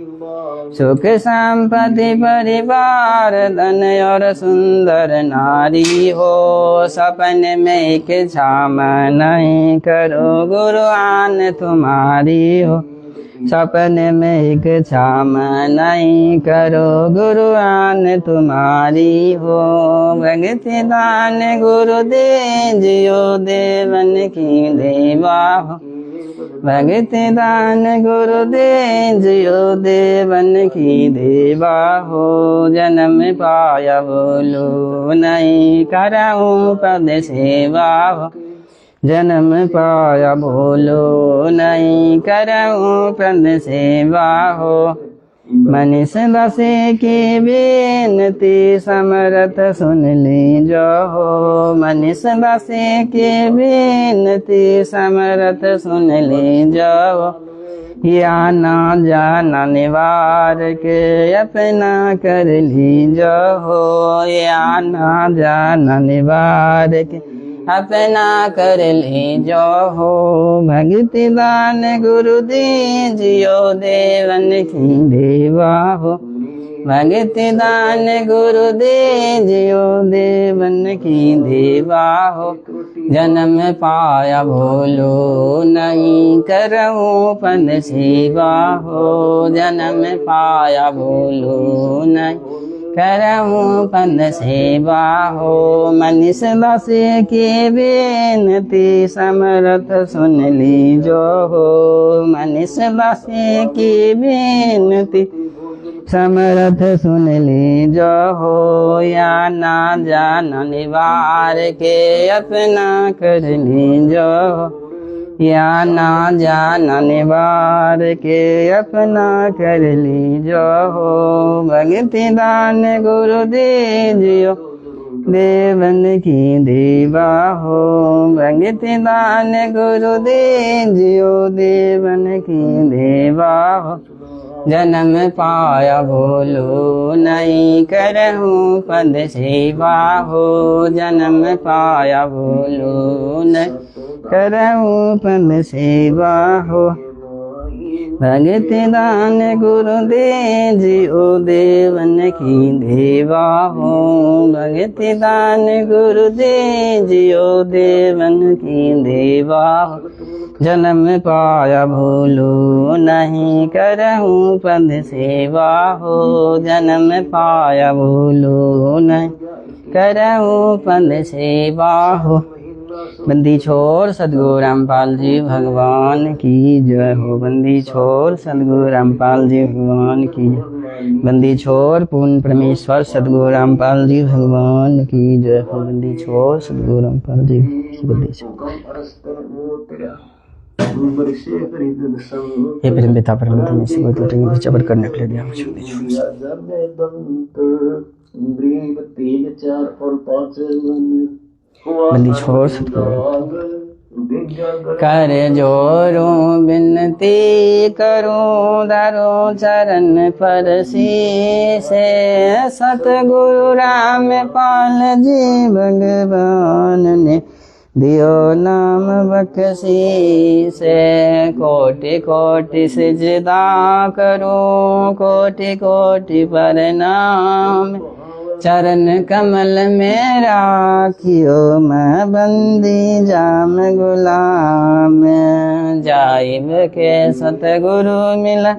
सुख संपत्ति परिवार धन और सुंदर नारी हो। सपन में एक छाम नहीं करो गुरु आन तुम्हारी हो। सपन में एक छाम नहीं करो गुरु आन तुम्हारी हो। भगति दान गुरु दीजियो देवन की देवा हो। भगति दान गुरु दीजियो देवन की देवा हो। जन्म पाया बोलो नहीं करऊं पद सेवा हो। जन्म पाया बोलो नहीं करऊं पद सेवा हो। मनीष दासी की विनती समरथ सुन लीजो हो। मनीष दासी की विनती समरथ सुन लीजो हो। या ना जाना निवार के अपना कर लीजो हो। या ना जाना निवार के अपना कर लीजो हो। भगति दान गुरु दीजियो देवन की देवा हो। भगति दान गुरु दे जियो देवन की देवा हो जन्म पाया भोलो नहीं करऊं पद सेवा हो जन्म पाया भोलो नहीं करऊं पद सेवा हो मनीष दास की बेनती समर्थ सुन लीजो हो मनीष दास की बेनती समर्थ सुन लीजो हो या ना जान निवार के अपना कर लीजो हो या ना जान निवार के अपना कर लीजो हो भगति दान गुरु दे जियो देवन की देवा हो भगति दान गुरु दे जियो देवन की देवा हो जन्म पाया भोलो नहीं करहूं पद सेवा हो जन्म पाया भोलो नहीं करहूं पद सेवा हो भगति दान गुरु दे जियो देवन की देवा हो भगति दान गुरु दे जियो देवन की देवा हो जन्म पाया भूलो नहीं करहूं पद सेवा हो जन्म पाया भूलो नहीं करहूं पद सेवा हो बंदी छोड़ सदगुरु रामपाल जी भगवान की जय हो बंदी छोड़ सदगुरु रामपाल जी भगवान की जय बंदी छोड़ पूर्ण परमेश्वर सदगुरु रामपाल जी भगवान की जय हो बंदी छोड़ सदगुरु रामपाल जी बंदी छोड़ हे प्रेम पिता परम तुम्हें से कोई टूटेंगे विचार करने के लिए दिया मुझे बंदी छोड़ कर जोरूं बिनती करूं धरो चरण पर से सतगुरु रामपाल जी भगवान ने दियो नाम बख्शी से कोटि कोटि सिजदा करूं कोटि कोटि प्रणाम चरण कमल में राखियो मैं बंदी जाम गुलाम जाइब के सतगुरु मिला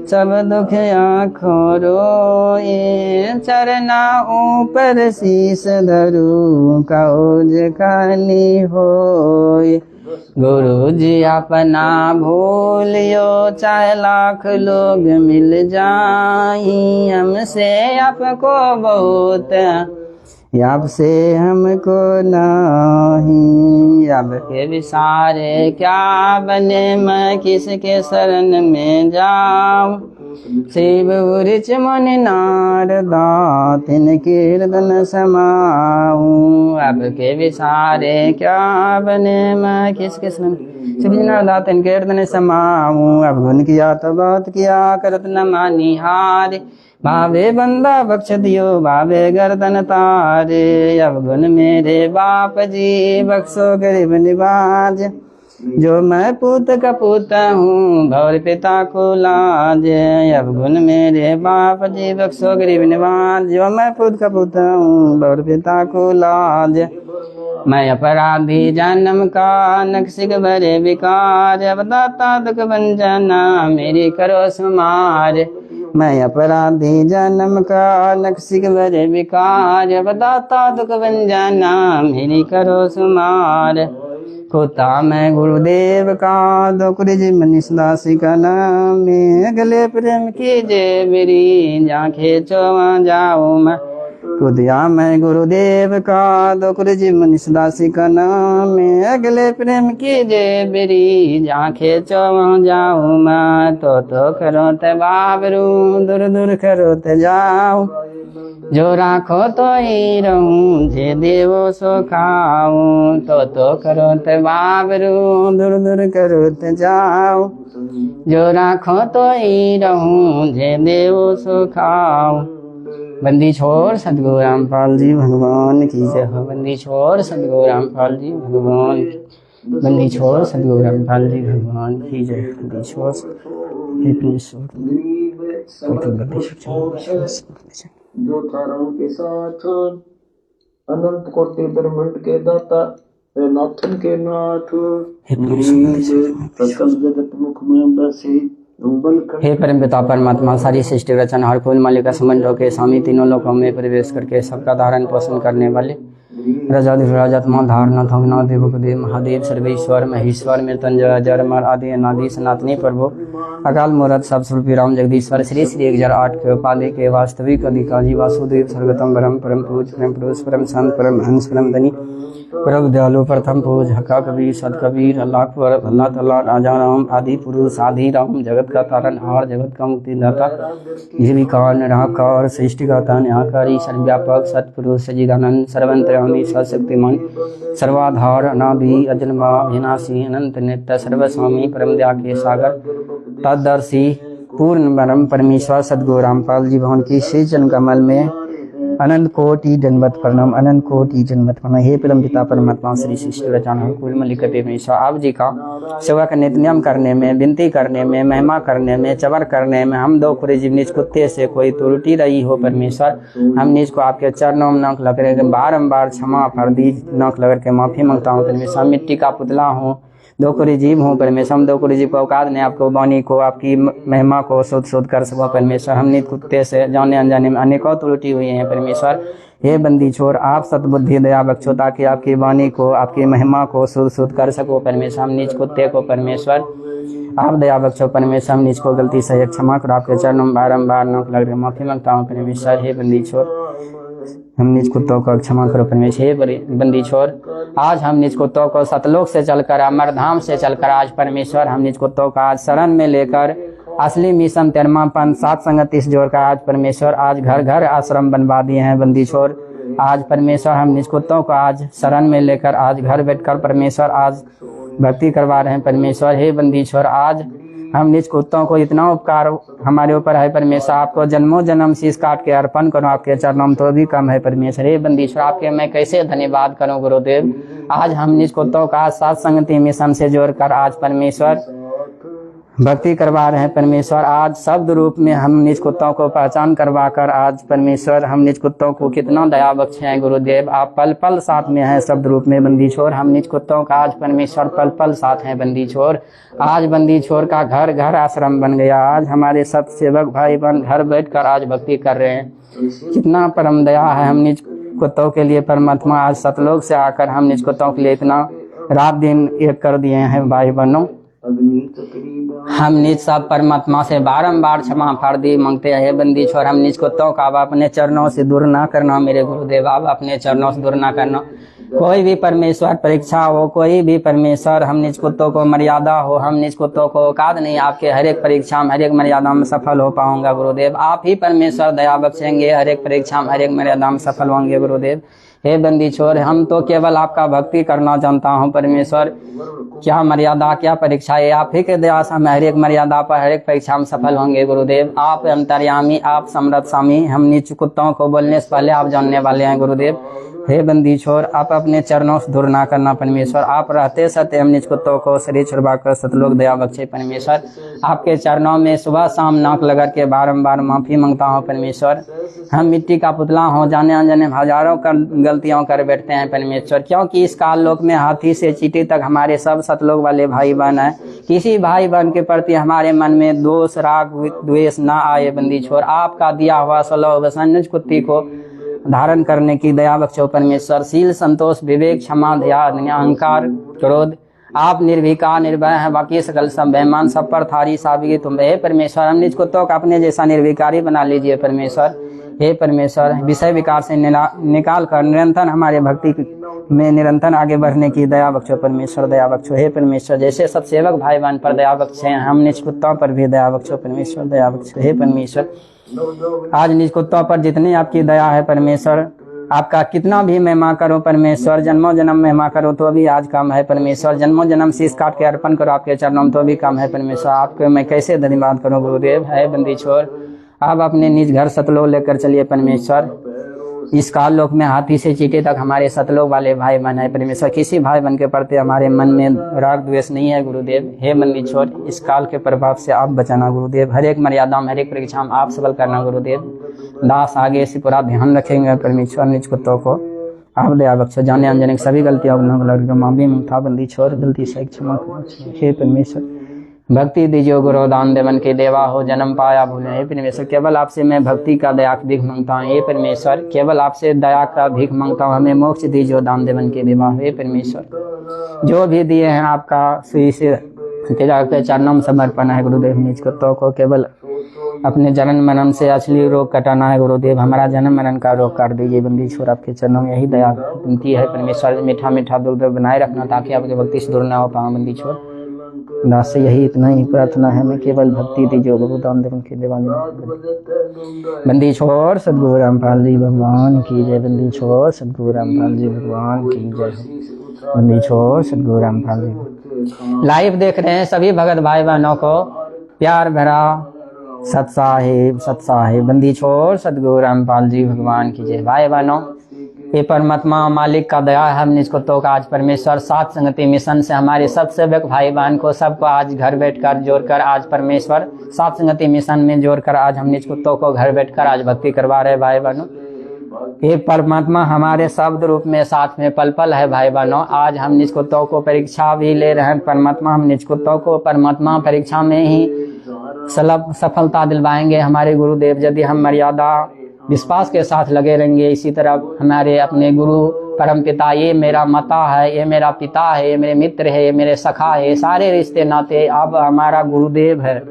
सब दुख आँखों रोए चरना ऊपर शीस धरू काज खाली होए गुरु जी अपना भूलियो चाहे लाख लोग मिल जाई हमसे आपको बहुत अब से हमको नहीं अब के विसारे क्या बने मैं किसके शरण में जाऊं शिव वृक्ष मुनि नारदा तिन कीर्तन समाऊं अब के विसारे क्या बने मैं किसके शरण शिव जी नारदा तिन कीर्तन समाऊं अब गुण किया तो बात किया करत न मानी हारे भावे बंदा बख्श दियो भावे गर्दन तारे अब गुण मेरे बाप जी बख्शो गरीब निवाज जो मैं पूत का पूता हूँ भवर पिता को लाज अब गुण मेरे बाप जी बख्शो गरीब निवाज जो मैं पूत का पूता हूँ भवर पिता को लाज मैं अपराधी जन्म का नक्सिक भरे विकार अब दाता दुख बन जाना मेरी करो सुमार मैं अपराधी जन्म का नक्सिक भरे विकार अब दाता दुख बन जाना मेरी करो सुमार खोता मैं गुरुदेव का दोकरी जी मनीष दासी का नाम गले प्रेम कीजिए मेरी जहाँ खेचो वहाँ जाओ मैं खुदिया मैं गुरुदेव का दोकरी जी मनीष दासी का नाम अगले प्रेम कीजिए मेरी जहाँ खेचो वहाँ जाऊँ मैं तो करो ते बाबरू दूर दूर करो ते जाऊँ जो राखो तो ही रहूं जे देवो सो खाऊं तो करो ते बाबरू दूर दूर करो ते जाओ जो राखो तो ही रहूं जे देवो सो खाऊं बंदी छोड़ सतगुरु रामपाल जी भगवान की जय हो बंदी छोड़ सतगुरु रामपाल जी भगवान की बंदी छोड़ सतगुरु रामपाल जी भगवान की जय बंदी छोड़ जो थारों के साथ अनंत कोटि ब्रह्मांड के दाता नाथन के नाथ सकल जगत मुख में बसे। हे परम पिता परमात्मा, सारी सृष्टि रचना हर फूल मालिका समंडों के स्वामी, तीनों लोकों में प्रवेश करके सबका धारण पोषण करने वाले रजतमा धारणा थोगना देवदेव महादेव सर्वेश्वर महेश्वर मृत्युंजय जरमर आदि अनादि सनातनी प्रभु अकाल मूर्त सब स्वरूपी राम जगदीश्वर श्री श्री 1008 के उपाधि के वास्तविक अधिकारी वासुदेव सर्वतम परम पूज परम पुरुष परम संत परम हंस परम धनी परम दयालु प्रथम पूज हका कबीर सद कबीर अल्लाह अकबर अल्लाह तआला राजा राम आदि पुरुष आदि राम जगत का तारनहार जगत का मुक्तिदाता जीविका निराकार सृष्टिकर्ता न्यायकारी सर्वव्यापक सतपुरुष सच्चिदानंद सर्वंतर्यामी सशक्तिमान सर्वाधार अनादि अजन्मा विनाशी अनंत नित्य सर्वस्वामी परम दया के सागर तदर्शी पूर्ण परम परमेश्वर सद्गुरु रामपाल जी भवन की श्री जन कमल में अनंत कोटि दंडवत प्रणाम, अनंत कोटि दंडवत प्रणाम। हे परम पिता परमात्मा श्री सृष्टि रचना कुल मलिकते परमेश्वर, आप जी का सेवा का नित्य नियम करने में, विनती करने में, महिमा करने में, चवर करने में हम दो खुरे जीव निज कुत्ते से कोई त्रुटि रही हो परमेश्वर, हम निज को आपके चरणों में नख लग रहे बारम्बार क्षमा फर्दी नख लग के माफी मांगता हूँ परमेश्वर। मिट्टी का पुतला हूँ, दो खुरी जीव हूँ परमेश्वर, हम दो खुरी जीव को औकात ने आपको वाणी को आपकी महिमा को शुद्ध कर सको परमेश्वर। हम नित कुत्ते से जाने अनजाने में अनेकों त्रुटि हुई हैं परमेश्वर। हे बंदी छोर, आप सतबुद्धि दया बख्शो ताकि आपकी वाणी को आपकी महिमा को शुद्ध कर सको परमेश्वर। हम निज कुत्ते को परमेश्वर आप दया बख्शो परमेश्वर, हम निज को गलती से क्षमा करो, आपके चरणों में बारम्बार नख लग रहे माफी मांगता हूँ परमेश्वर। हे बंदी छोर, हम निज कुत्तों को क्षमा करो परमेश्वर। हे बंदी छोर, आज हम निज कुत्तों को सतलोक से चलकर अमरधाम से चलकर आज परमेश्वर हम निज कुत्तों का आज शरण में लेकर असली मिशन 13वां सात संगत इस जोर का आज परमेश्वर आज घर घर आश्रम बनवा दिए हैं बंदी छोर। आज परमेश्वर हम निज कुत्तों को आज शरण में लेकर आज घर बैठकर परमेश्वर आज भक्ति करवा रहे हैं परमेश्वर। हे बंदी छोर, आज हम निज कुत्तों को इतना उपकार हमारे ऊपर है परमेश्वर, आपको जन्मों जन्म शीश काट के अर्पण करो आपके चरणों में तो भी कम है परमेश्वर। हे बंदीश्वर, आपके मैं कैसे धन्यवाद करूं गुरुदेव। आज हम निज कुत्तों का सात संगति मिशन से जोड़कर आज परमेश्वर भक्ति करवा रहे हैं परमेश्वर। आज शब्द रूप में हम निज कुत्तों को पहचान करवा कर आज परमेश्वर हम निज कुत्तों को कितना दया बख्शे हैं गुरुदेव। आप पल पल साथ में हैं शब्द रूप में बंदी छोर। हम निज कुत्तों का आज परमेश्वर पल पल साथ हैं बंदी छोर। आज बंदी छोर का घर घर आश्रम बन गया। आज हमारे सब सेवक भाई बहन घर बैठ कर आज भक्ति कर रहे हैं। कितना परम दया है हम निज कुत्तों के लिए परमात्मा। आज सतलोक से आकर हम निज कुत्तों के लिए इतना रात दिन एक कर दिए हैं भाई बहनों। हम निज सब परमात्मा से बारंबार क्षमा फर्दी मांगते हैं। बंदी छोर, हम निज कुत्तों का अपने चरणों से दूर ना करना मेरे गुरुदेव, आप अपने चरणों से दूर ना करना। कोई भी परमेश्वर परीक्षा हो, कोई भी परमेश्वर हम निज कुत्तों को मर्यादा हो, हम निज कुत्तों को औकात नहीं आपके हर एक परीक्षा में हर एक मर्यादा में सफल हो पाऊंगा गुरुदेव। आप ही परमेश्वर दया बख्शेंगे, हर एक परीक्षा में हर एक मर्यादा में सफल होंगे गुरुदेव। हे बंदी छोर, हम तो केवल आपका भक्ति करना जानता हूँ परमेश्वर। क्या मर्यादा क्या परीक्षा है, आप ही के दया से हम हर एक मर्यादा पर हर एक परीक्षा में सफल होंगे गुरुदेव। आप अंतर्यामी, आप समर्थ स्वामी, हम नीच कुत्तों को बोलने से पहले आप जानने वाले हैं गुरुदेव। हे बंदी छोर, आप अपने चरणों से दूर ना करना परमेश्वर। आप रहते सत्य हम निज कुत्तों को शरीर छुड़वा कर सतलोक दया बख्शे परमेश्वर। आपके चरणों में सुबह शाम नाक लगा के बारंबार माफी मांगता हूँ परमेश्वर। हम मिट्टी का पुतला हो, जाने अनजाने हजारों गलतियों कर बैठते हैं परमेश्वर, क्योंकि इस काल लोक में हाथी से चींटी तक हमारे सब सतलोक वाले भाई बहन है। किसी भाई बहन के प्रति हमारे मन में दोष राग द्वेष ना आए बंदी छोर। आपका दिया हुआ स्वभाव निज कुत्ती को धारण करने की दया बख्शो परमेश्वर। शील संतोष विवेक क्षमा दया अहंकार क्रोध आप निर्भीकार निर्भय है, बाकी सकल सब बेमान सब पर थारी साबिगी तुम हे परमेश्वर। हम निज कुत्तों का अपने जैसा निर्विकारी बना लीजिए परमेश्वर। हे परमेश्वर, विषय विकार से निकाल कर निरंतर हमारे भक्ति में निरंतर आगे बढ़ने की दया बख्शो परमेश्वर, दया बख्शो। हे परमेश्वर, जैसे सब सेवक भाई बहन पर दया बख्शे हम निज कुत्तों पर भी दया बख्शो परमेश्वर, दया बख्शो। हे परमेश्वर, आज निज कुत्तों पर जितनी आपकी दया है परमेश्वर, आपका कितना भी महिमा करो परमेश्वर, जन्मों जन्म महिमा करो तो भी आज कम है परमेश्वर। जन्मों जन्म शीश काट के अर्पण करो आपके चरणों में तो भी कम है परमेश्वर। आपको मैं कैसे धन्यवाद करूं गुरुदेव। है बंदी छोर, आप अपने निज घर सतलोक लेकर चलिए परमेश्वर। इस काल लोक में हाथी से चींटी तक हमारे सतलोक वाले भाई बहन है परमेश्वर। किसी भाई बहन के प्रति हमारे मन में राग द्वेष नहीं है गुरुदेव। हे बंदी छोर, इस काल के प्रभाव से आप बचाना गुरुदेव। हर एक मर्यादा में, हर एक परीक्षा में आप सबल करना गुरुदेव। दास आगे से पूरा ध्यान रखेंगे परमेश्वर। निज कुत्तों को आप दया बख्शो। जाने अनजाने की सभी गलतियों को माफी मांगता बंदी छोर, गलती से क्षमा करो। हे परमेश्वर, भक्ति दीजिए गुरु दान देवन के देवा हो जन्म पाया भूले। हे परमेश्वर, केवल आपसे मैं भक्ति का दया की भीख मांगता हूँ। हे परमेश्वर, केवल आपसे दया का भीख मांगता हूँ। हमें मोक्ष दीजिए दान देवन के देवा। हे परमेश्वर, जो भी दिए हैं आपका सुई से तेरा के चरणों में समर्पण है गुरुदेव। निज कुत्तों को केवल अपने जन्म मरण से असली रोग कटाना है गुरुदेव। हमारा जन्म मरण का रोग काट दीजिए बंदी छोर। आपके चरणों में यही दया विनती है परमेश्वर। मीठा मीठा दुर्ग बनाए रखना ताकि आपके भक्ति से दूर न हो पाऊँ बंदी छोर। दास से यही इतना ही प्रार्थना है। मैं केवल भक्ति दीजिए गुरु दान देवन के देवा। बंदी छोर सदगुरु रामपाल जी भगवान की जय। बंदी छोर सदगुरु रामपाल जी भगवान की जय। बंदी छोर सदगुरु रामपाल जी। लाइव देख रहे हैं सभी भगत भाई बहनों को प्यार भरा सत साहिब। बंदी छोर सदगुरु रामपाल जी भगवान की जय। भाई बहनों, ये परमात्मा मालिक का दया है। हम निज कुत्तों का आज परमेश्वर सात संगति मिशन से हमारे सब सेवक भाई बहन को सबको आज घर बैठकर जोड़कर आज परमेश्वर सात संगति मिशन में जोड़कर आज हम निज कुत्तों को घर बैठकर आज भक्ति करवा रहे भाई बहनों। ये परमात्मा हमारे शब्द रूप में साथ में पल पल है भाई बहनों। आज हम निज कुत्तों को परीक्षा भी ले रहे हैं परमात्मा। हम निज कुत्तों को परमात्मा परीक्षा में ही सफलता दिलवाएंगे हमारे गुरुदेव। यदि हम मर्यादा विश्वास के साथ लगे रहेंगे इसी तरह हमारे अपने गुरु परम पिता, ये मेरा माता है, ये मेरा पिता है, ये मेरे मित्र है, ये मेरे सखा है, सारे रिश्ते नाते अब हमारा गुरुदेव है।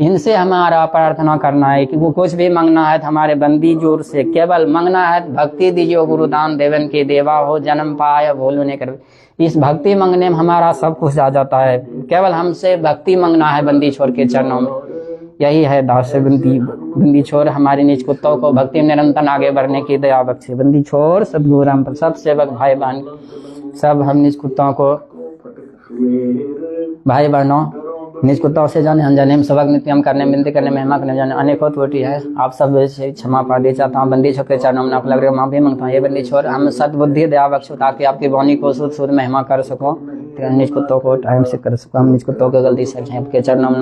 इनसे हमारा प्रार्थना करना है कि वो कुछ भी मांगना है तो हमारे बंदी जोर से केवल मांगना है। भक्ति दीजिए गुरु दान देवन के देवा हो जन्म पाया भूल नहीं कर। इस भक्ति मांगने में हमारा सब कुछ आ जाता है। केवल हमसे भक्ति मांगना है बंदी छोर के चरणों में। यही है दास से बंदी छोर हमारे निज कुत्तों को भक्ति में निरंतर आगे बढ़ने की दया बख्शे। बंदी छोर सदगुरु राम पर सब सेवक भाई बहन सब हम निज कुत्तों को भाई बहनों निज कुत्तों से जाने अनजाने में सबक नित्यम करने विनती करने महिमा करने जाने अनेकों त्रुटि है। आप सब से क्षमा पादे चाहता हूँ। बंदी छोर के चरणों में लग रहे माफी मांगता हूँ। ये बंदी छोर हम सद्बुद्धि दया बख्शो ताकि आपकी वाणी को शुद्ध शुद्ध महिमा कर सको। निज कुत्तों को टाइम से कर सको। हम निज कुत्तों को गलती से आपके चरणों में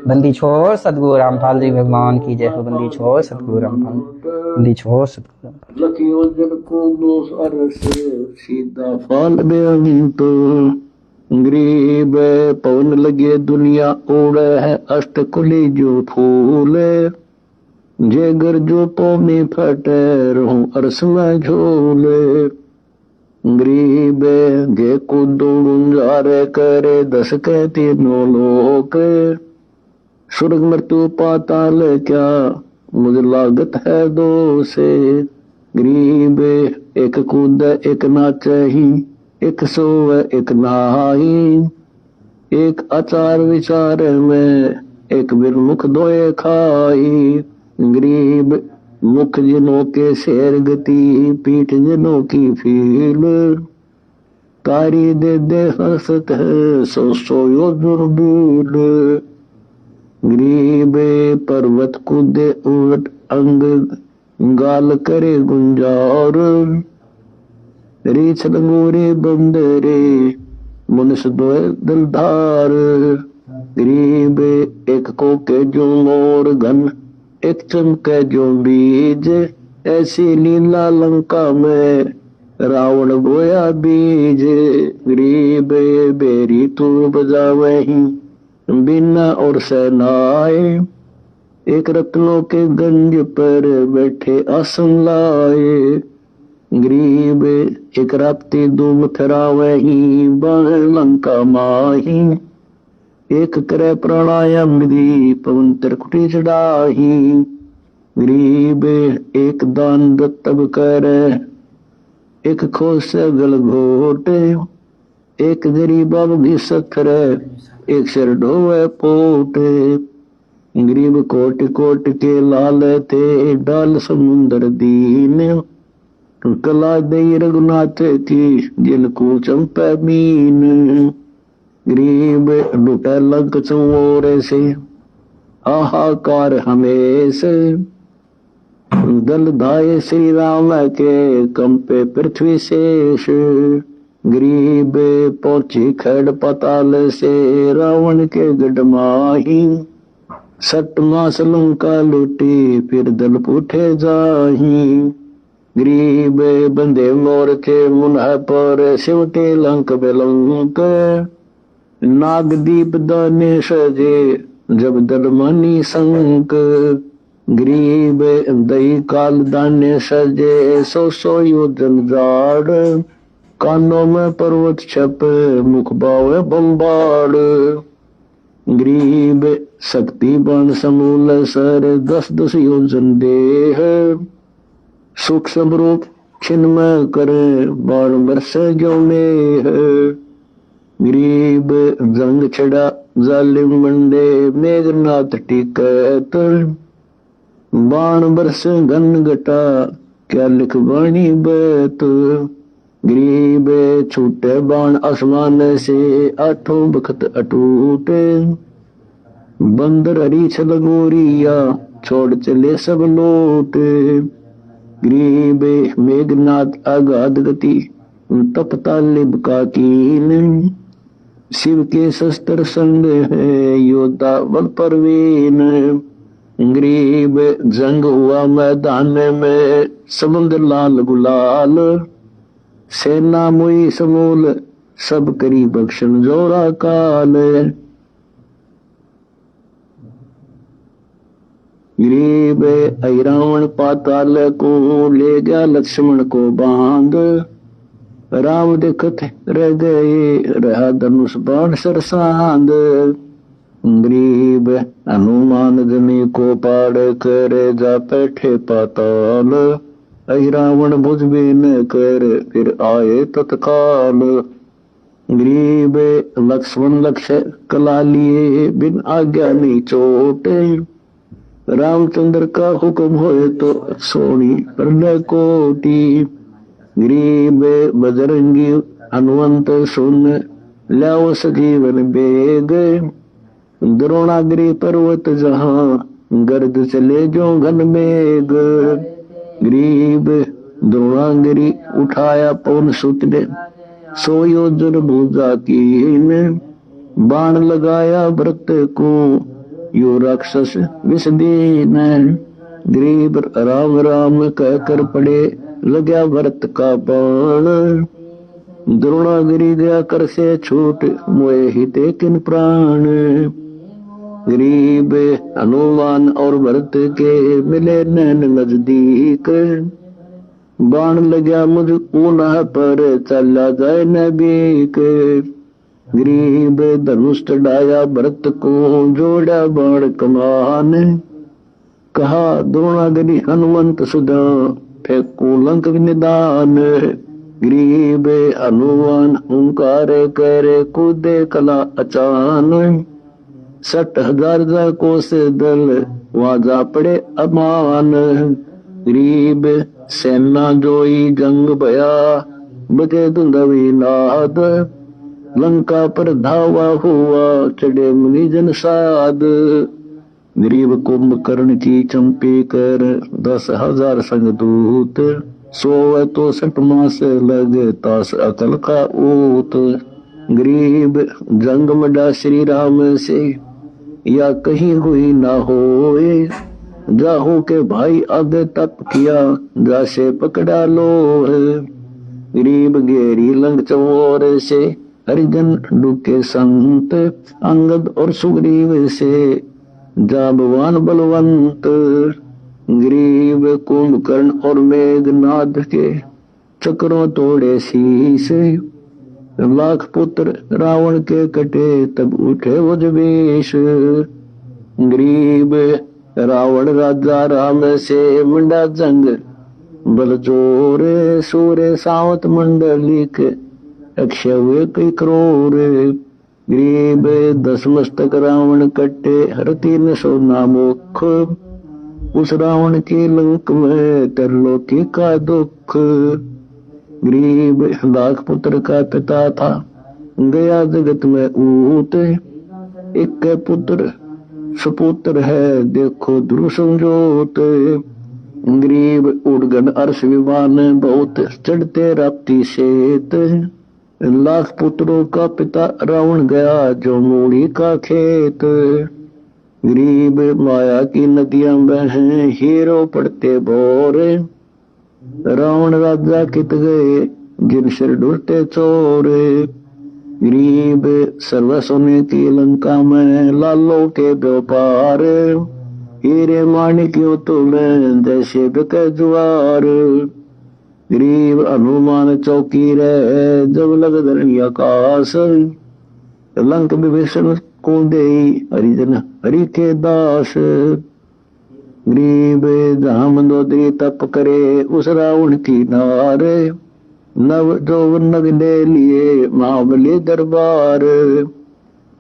बंदी छोर सदगुरु रामपाल जी भगवान की जय हो। बंदी छोर सदगुरु रामपाल। बंदी छोर सदगुरु सीधा फल बेअंत गरीब पवन लगे दुनिया उड़े है अष्ट कुली जो फूल जे गर जो पौमी फटे रहूं अरस में झूले गरीब गे कूदो गुंजारे करे दस के तीनों लोक स्वर्ग मृत्यु पाताल क्या मुझे लागत है दो से गरीब एक कूद एक नाचे ही एक सोवे एक नहाई एक आचार विचार में एक बिरमुख दोए खाई गरीब मुख जिनों के शेर गति पीठ जिनों की फील कारी दे हंसत है सो सोयो दुर्बील गरीब पर्वत कूदे उलट अंग गाल करे गुंजार रीछ लंगूरे बंदरे मनुष्य दो दिलदार गरीब एक को के जो मोर घन एक चमके जो बीज ऐसी लीला लंका में रावण बोया बीज गरीब बेरी तू बजावे ही बिना और सेनाए एक रत्नों के गंज पर बैठे आसन लाए गरीब एक रात्रि दो मथरावे ही बाण लंका माही एक करे प्राणायाम विधि पवन त्रिकुटी चढ़ाही गरीब एक दान दत्तब करे एक खोस गल घोटे एक गरीब भी सथरे एक सिर ढोवे पोटे गरीब कोट कोट के लाल थे डाल समुंदर दीन कला दई रघुनाथ की जिनको चंपे मीन गरीब लुटे लंक चोर से हाहाकार हमेश दल धाये श्री राम के कंपे पृथ्वी शेष। गरीब पहुंची खड़ पताल से रावण के गढ़ माही। सट मास लंका लूटी फिर दल पूठे जाही। गरीब बंदे मोर थे मुन्ह पर सिवटे लंक बेलंक। नागदीप दाने सजे जब दल मनी संक। गरीब दही काल दाने सजे सौ योजन जाड़। कानों में पर्वत छप मुख बावे बम्बाड़। गरीब शक्ति बाण समूल सर 10 योजन देह। सूक्ष्म रूप छिन्मय करे बाण वर्ष जो में है। गरीब जंग छड़ा जालिम मंडे मेघनाथ टिकत। बाण बरस घन घटा क्या लिख बाणी बैत। गरीब छूटे बाण आसमान से आठों बखत अटूट। बंदर हरी छल गोरिया छोड़ चले सब लौट। गरीब मेघनाथ अगाध गति तपता लिब का कीन। शिव के शस्त्र संग है योद्धा बल परवीन। गरीब जंग हुआ मैदान में समुद्र लाल गुलाल। सेना मुई समूल सब करी बख्शन जोरा काल। गरीब रावण पाताल को ले गया लक्ष्मण को बांध। राम देखत रह गए रहा धनुष बाण सरसांद। गरीब हनुमान जमी को पाड़ कर जा बैठे पाताल। रावण भुज बिन कर फिर आए तत्काल। गरीब लक्ष्मण लक्ष्य कला लिए बिन आज्ञा नहीं चोट। रामचंद्र का हुक्म होए तो सोनी प्रलय कोटि। गरीब बजरंगी हनुमंत सुन लाओ सजीवन बेग। द्रोणागिरी पर्वत जहां गर्द चले जो घन मेघ। गरीब द्रोणागिरी उठाया पवन सुत ने 100 योजन भुजा कीन। बाण लगाया व्रत को यो राक्षस विष दीन। गरीब राम राम कहकर पड़े लग्या भरत का बाण। द्रोणागिरी गया कर से छूट मोए हिते किन प्राण। गरीब हनुमान और भरत के मिले नैन नजदीक। बाण लग्या मुझ ऊना पर चला जाए न बीक। गरीब धनुष चढ़ाया भरत को जोड़ा बाण कमान। कहा द्रोणागिरी हनुमंत सुधा फेंको लंक निदान। गरीब हनुमान ओंकार करे कूदे कला अचान। 60,000 जा कोस दल वहां जा पड़े अमान। गरीब सेना जोई जंग भया बजे धुंधवी नाद। लंका पर धावा हुआ चढ़े मुनि जन साध। गरीब कुंभकर्ण की चंपी कर 10,000 संग दूत। 100 तो 60 मास लग तास अकल का ऊत। गरीब जंग मडा श्री राम से या कहीं हुई ना होए। जाहू के भाई आगे तप किया जासे पकड़ा लो। गरीब गेरी लंग चौर से हरिजन डूके संत। अंगद और सुग्रीव से जाबवान बलवंत। गरीब कुंभकर्ण और मेघनाद के चक्रों तोड़े शीश। लाख पुत्र रावण के कटे तब उठे वो जवेश। गरीब रावण राजा राम से मुंडा जंग बल जोरे। सूर्य सावत मंडलिक अक्षय हुए कई करोड़। गरीब 10 मस्तक रावण कट्टे हर 300 नामुख। उस रावण के लंक में तरलोकी का दुख। गरीब लाख पुत्र का पिता था गया जगत में ऊत। एक पुत्र सुपुत्र है देखो ध्रुव संजोत। गगन अर्श विमान बहुत चढ़ते राप्ती शेत। लाख पुत्रों का पिता रावण गया जो मूड़ी का खेत। गरीब माया की नदियां बहें हीरो पड़ते बोर। रावण राजा कित गए जिन सिर ढूंढते चोर। गरीब सर्व सोने की लंका में लालों के व्यापार। हीरे माणिक्यों तो में जैसे बिके जुआर। गरीब हनुमान चौकी रहे जब लग धरणी आकाश। लंक विभीषण को दे हरिजन हरि के दास। गरीब जहां मंदोदरी तप करे उस रावण की नार। नव जो नग ले लिए महाबली दरबार।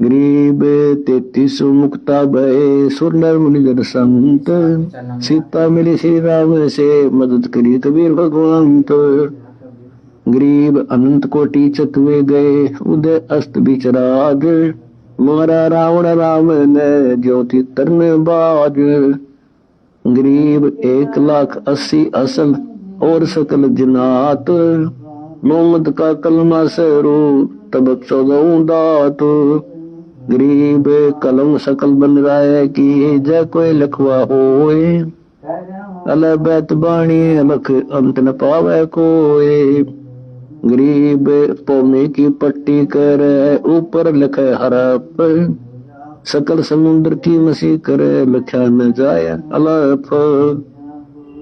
गरीब 33 मुक्ता भय सुंदर मुनिजन संत। सीता मिली श्री राम से मदद करी कबीर भगवंत। गरीब अनंत कोटि चकवे गए उदय अस्त बिचराज। मारा रावण राम ने ज्योति तरने बाज। गरीब 1,80,000 असल और सकल जिनात। मोहम्मद का कलमा सरू तब 14 दात। गरीब कलम सकल बन रहा है कि जय कोई लखवा होए। अल बैत बाणी अलख अंत न पावे कोई। गरीब पौने की पट्टी कर ऊपर लिखे हरप। सकल समुद्र की मसी करे लिखा न जाए अलफ।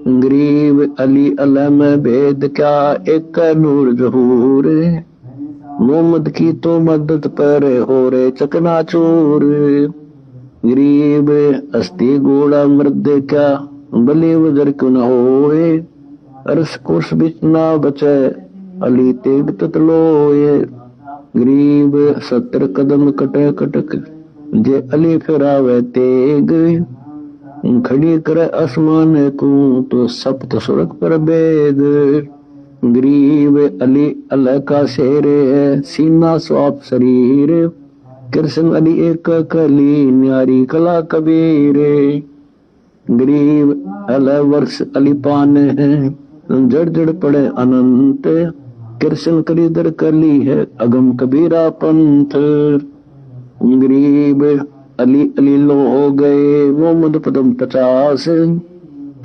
गरीब अली अल्लाह में भेद क्या एक नूर जहूर। मोहम्मद की तो मदद पर हो रे चकनाचूर। गरीब अस्थि घोड़ा मृद क्या बलि वजर क्यों न होए। अरस कोर्स बिच ना बचे अली तेग ततलोए। गरीब 70 कदम कटे कटक जे अली फिरावे तेग। खड़ी करे आसमान को तो सप्त सुरग पर बेग। गरीब अली अल्लाह का शेर है सीना स्वाप शरीर। कृष्ण अली एक कली न्यारी कला कबीर। गरीब अल्लाह वर्ष अली पान है जड़ जड़ पड़े अनंत। कृष्ण करीदर कली है अगम कबीरा पंथ। गरीब अली अली लो हो गए मोहम्मद पदम 50।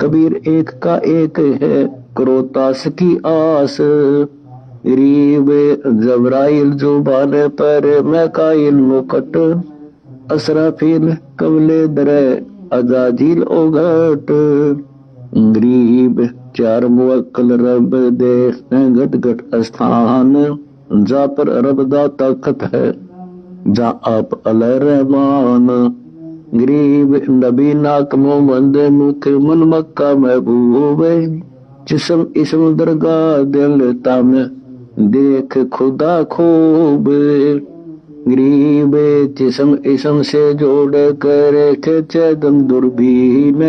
कबीर एक का एक है क्रोतास की आस। गरीब जबराइल जो बाने पर मैं कायल मुकट। असराफील कमले दरे अजाजील ओघट। गरीब 4 मुवक्कल रब दे घट घट स्थान। जा पर रब दा ताकत है जा आप अल रहमान। गरीब नबी नाक मोहम्मद मुख मन मक्का महबूब। जिस्म इसम दरगाह दिल तम देख खुदा खूब। गरीब जिस्म इसम से जोड़ कर खेचे दम दूरबीन।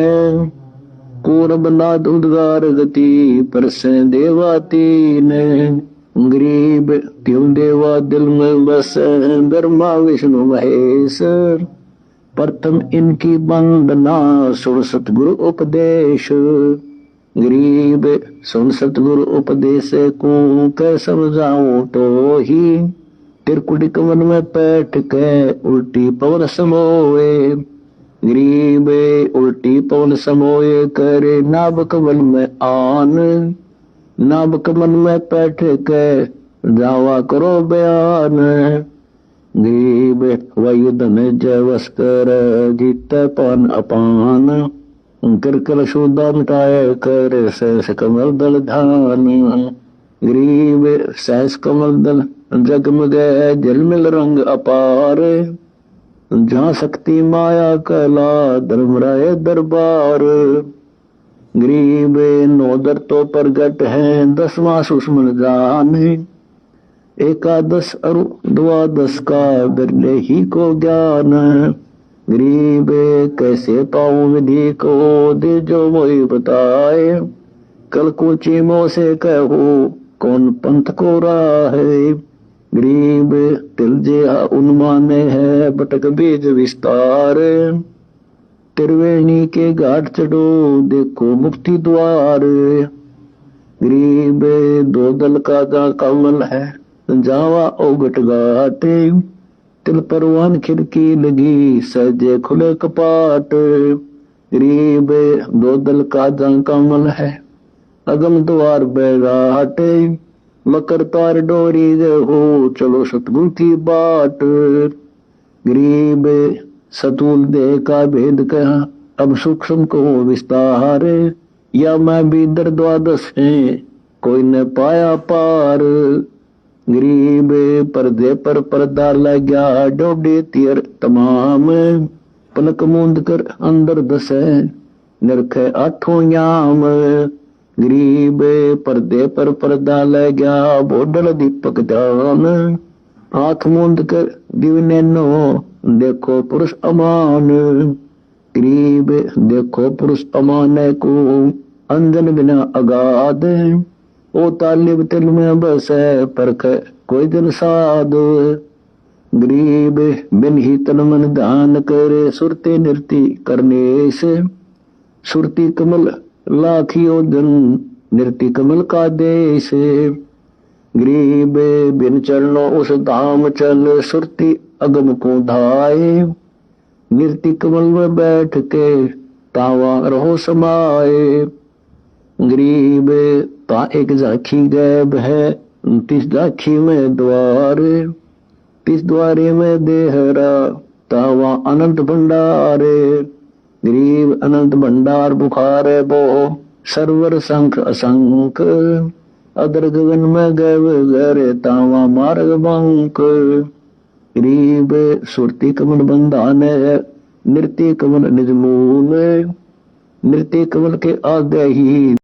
पूरब नाद उद्गार गति परसे देवातीन। गरीब क्यों देवा दिल में बस ब्रह्मा विष्णु महेश। प्रथम इनकी वंदना सुन सतगुरु उपदेश। गरीब सुन सतगुरु उपदेश को कै समझाऊं तो ही। त्रिकुटी कमन में बैठ के उल्टी पवन समोए। गरीब उल्टी पवन समोए करे नाभ कमल में आन। नाभ कमल में बैठ के जावा करो बयान। गरीब वायुधन जवस कर जीते पान अपान। कर कल शोदा मिटाए कर सहस कमल दल ध्यान। गरीब सहस कमल दल जगमगे जलमिल रंग अपार। जहाँ शक्ति माया कला धर्मराय दरबार। गरीब 9 दर तो प्रगट है 10वां सुषमन जान। एकादश अरु द्वादश का बिरले ही को ज्ञान। गरीब कैसे पाऊं विधि को दे जो मोई बताए। कल को चीमो से कहो कौन पंथ को राह है। गरीब तिल जे उन्माने है बटक बीज विस्तार। त्रिवेणी के घाट चढ़ो देखो मुक्ति द्वार। गरीब दो दल का जा कमल है, जावा ओगट घाटे, तिल परवान खिड़की लगी, सजे खुले कपाट। गरीब दो दल का जा कमल है, अगम द्वार बैराटे, मकर तार डोरी हो, चलो सतगुरु की बाट। गरीब सतुल देह का भेद कहा, अब सूक्ष्म को विस्तार, या मैं भी दर द्वादश है, कोई न पाया पार। गरीब पर्दे पर पर्दा लग गया, डोबे तीर तमाम, पलक मूंद कर अंदर दसे, निरखे आठों याम। गरीब पर्दे पर पर्दा लग गया, बोडल दीपक दान, आंख मूंद कर दिव नैनो, देखो पुरुष अमान। गरीब देखो पुरुष अमान को, अंजन बिना अगाध, ओ तालिब तिल में बसे, परख कोई दिल साध। गरीब बिन ही तन मन ध्यान करे, सुरते नृति करने से, सुरती कमल लाखियों दिन, नृति कमल का देश। गरीब बिन चरणों उस धाम चल, सुरती अगम को धाये, नृति कमल में बैठ के, तावा रहो समाये। गरीब ता एक झांकी गैब है, 30 झांकी में द्वार, 30 द्वारे में देहरा, तावा अनंत भंडारे। गरीब अनंत भंडार बुखार है बो, सरवर संख असंख, अदर गगन में गैब गरे, तावा मार्ग बंक। गरीब सुरती कमल बंधान है, नृत्य कमल निज मूल, नृत्य कमल के आगे ही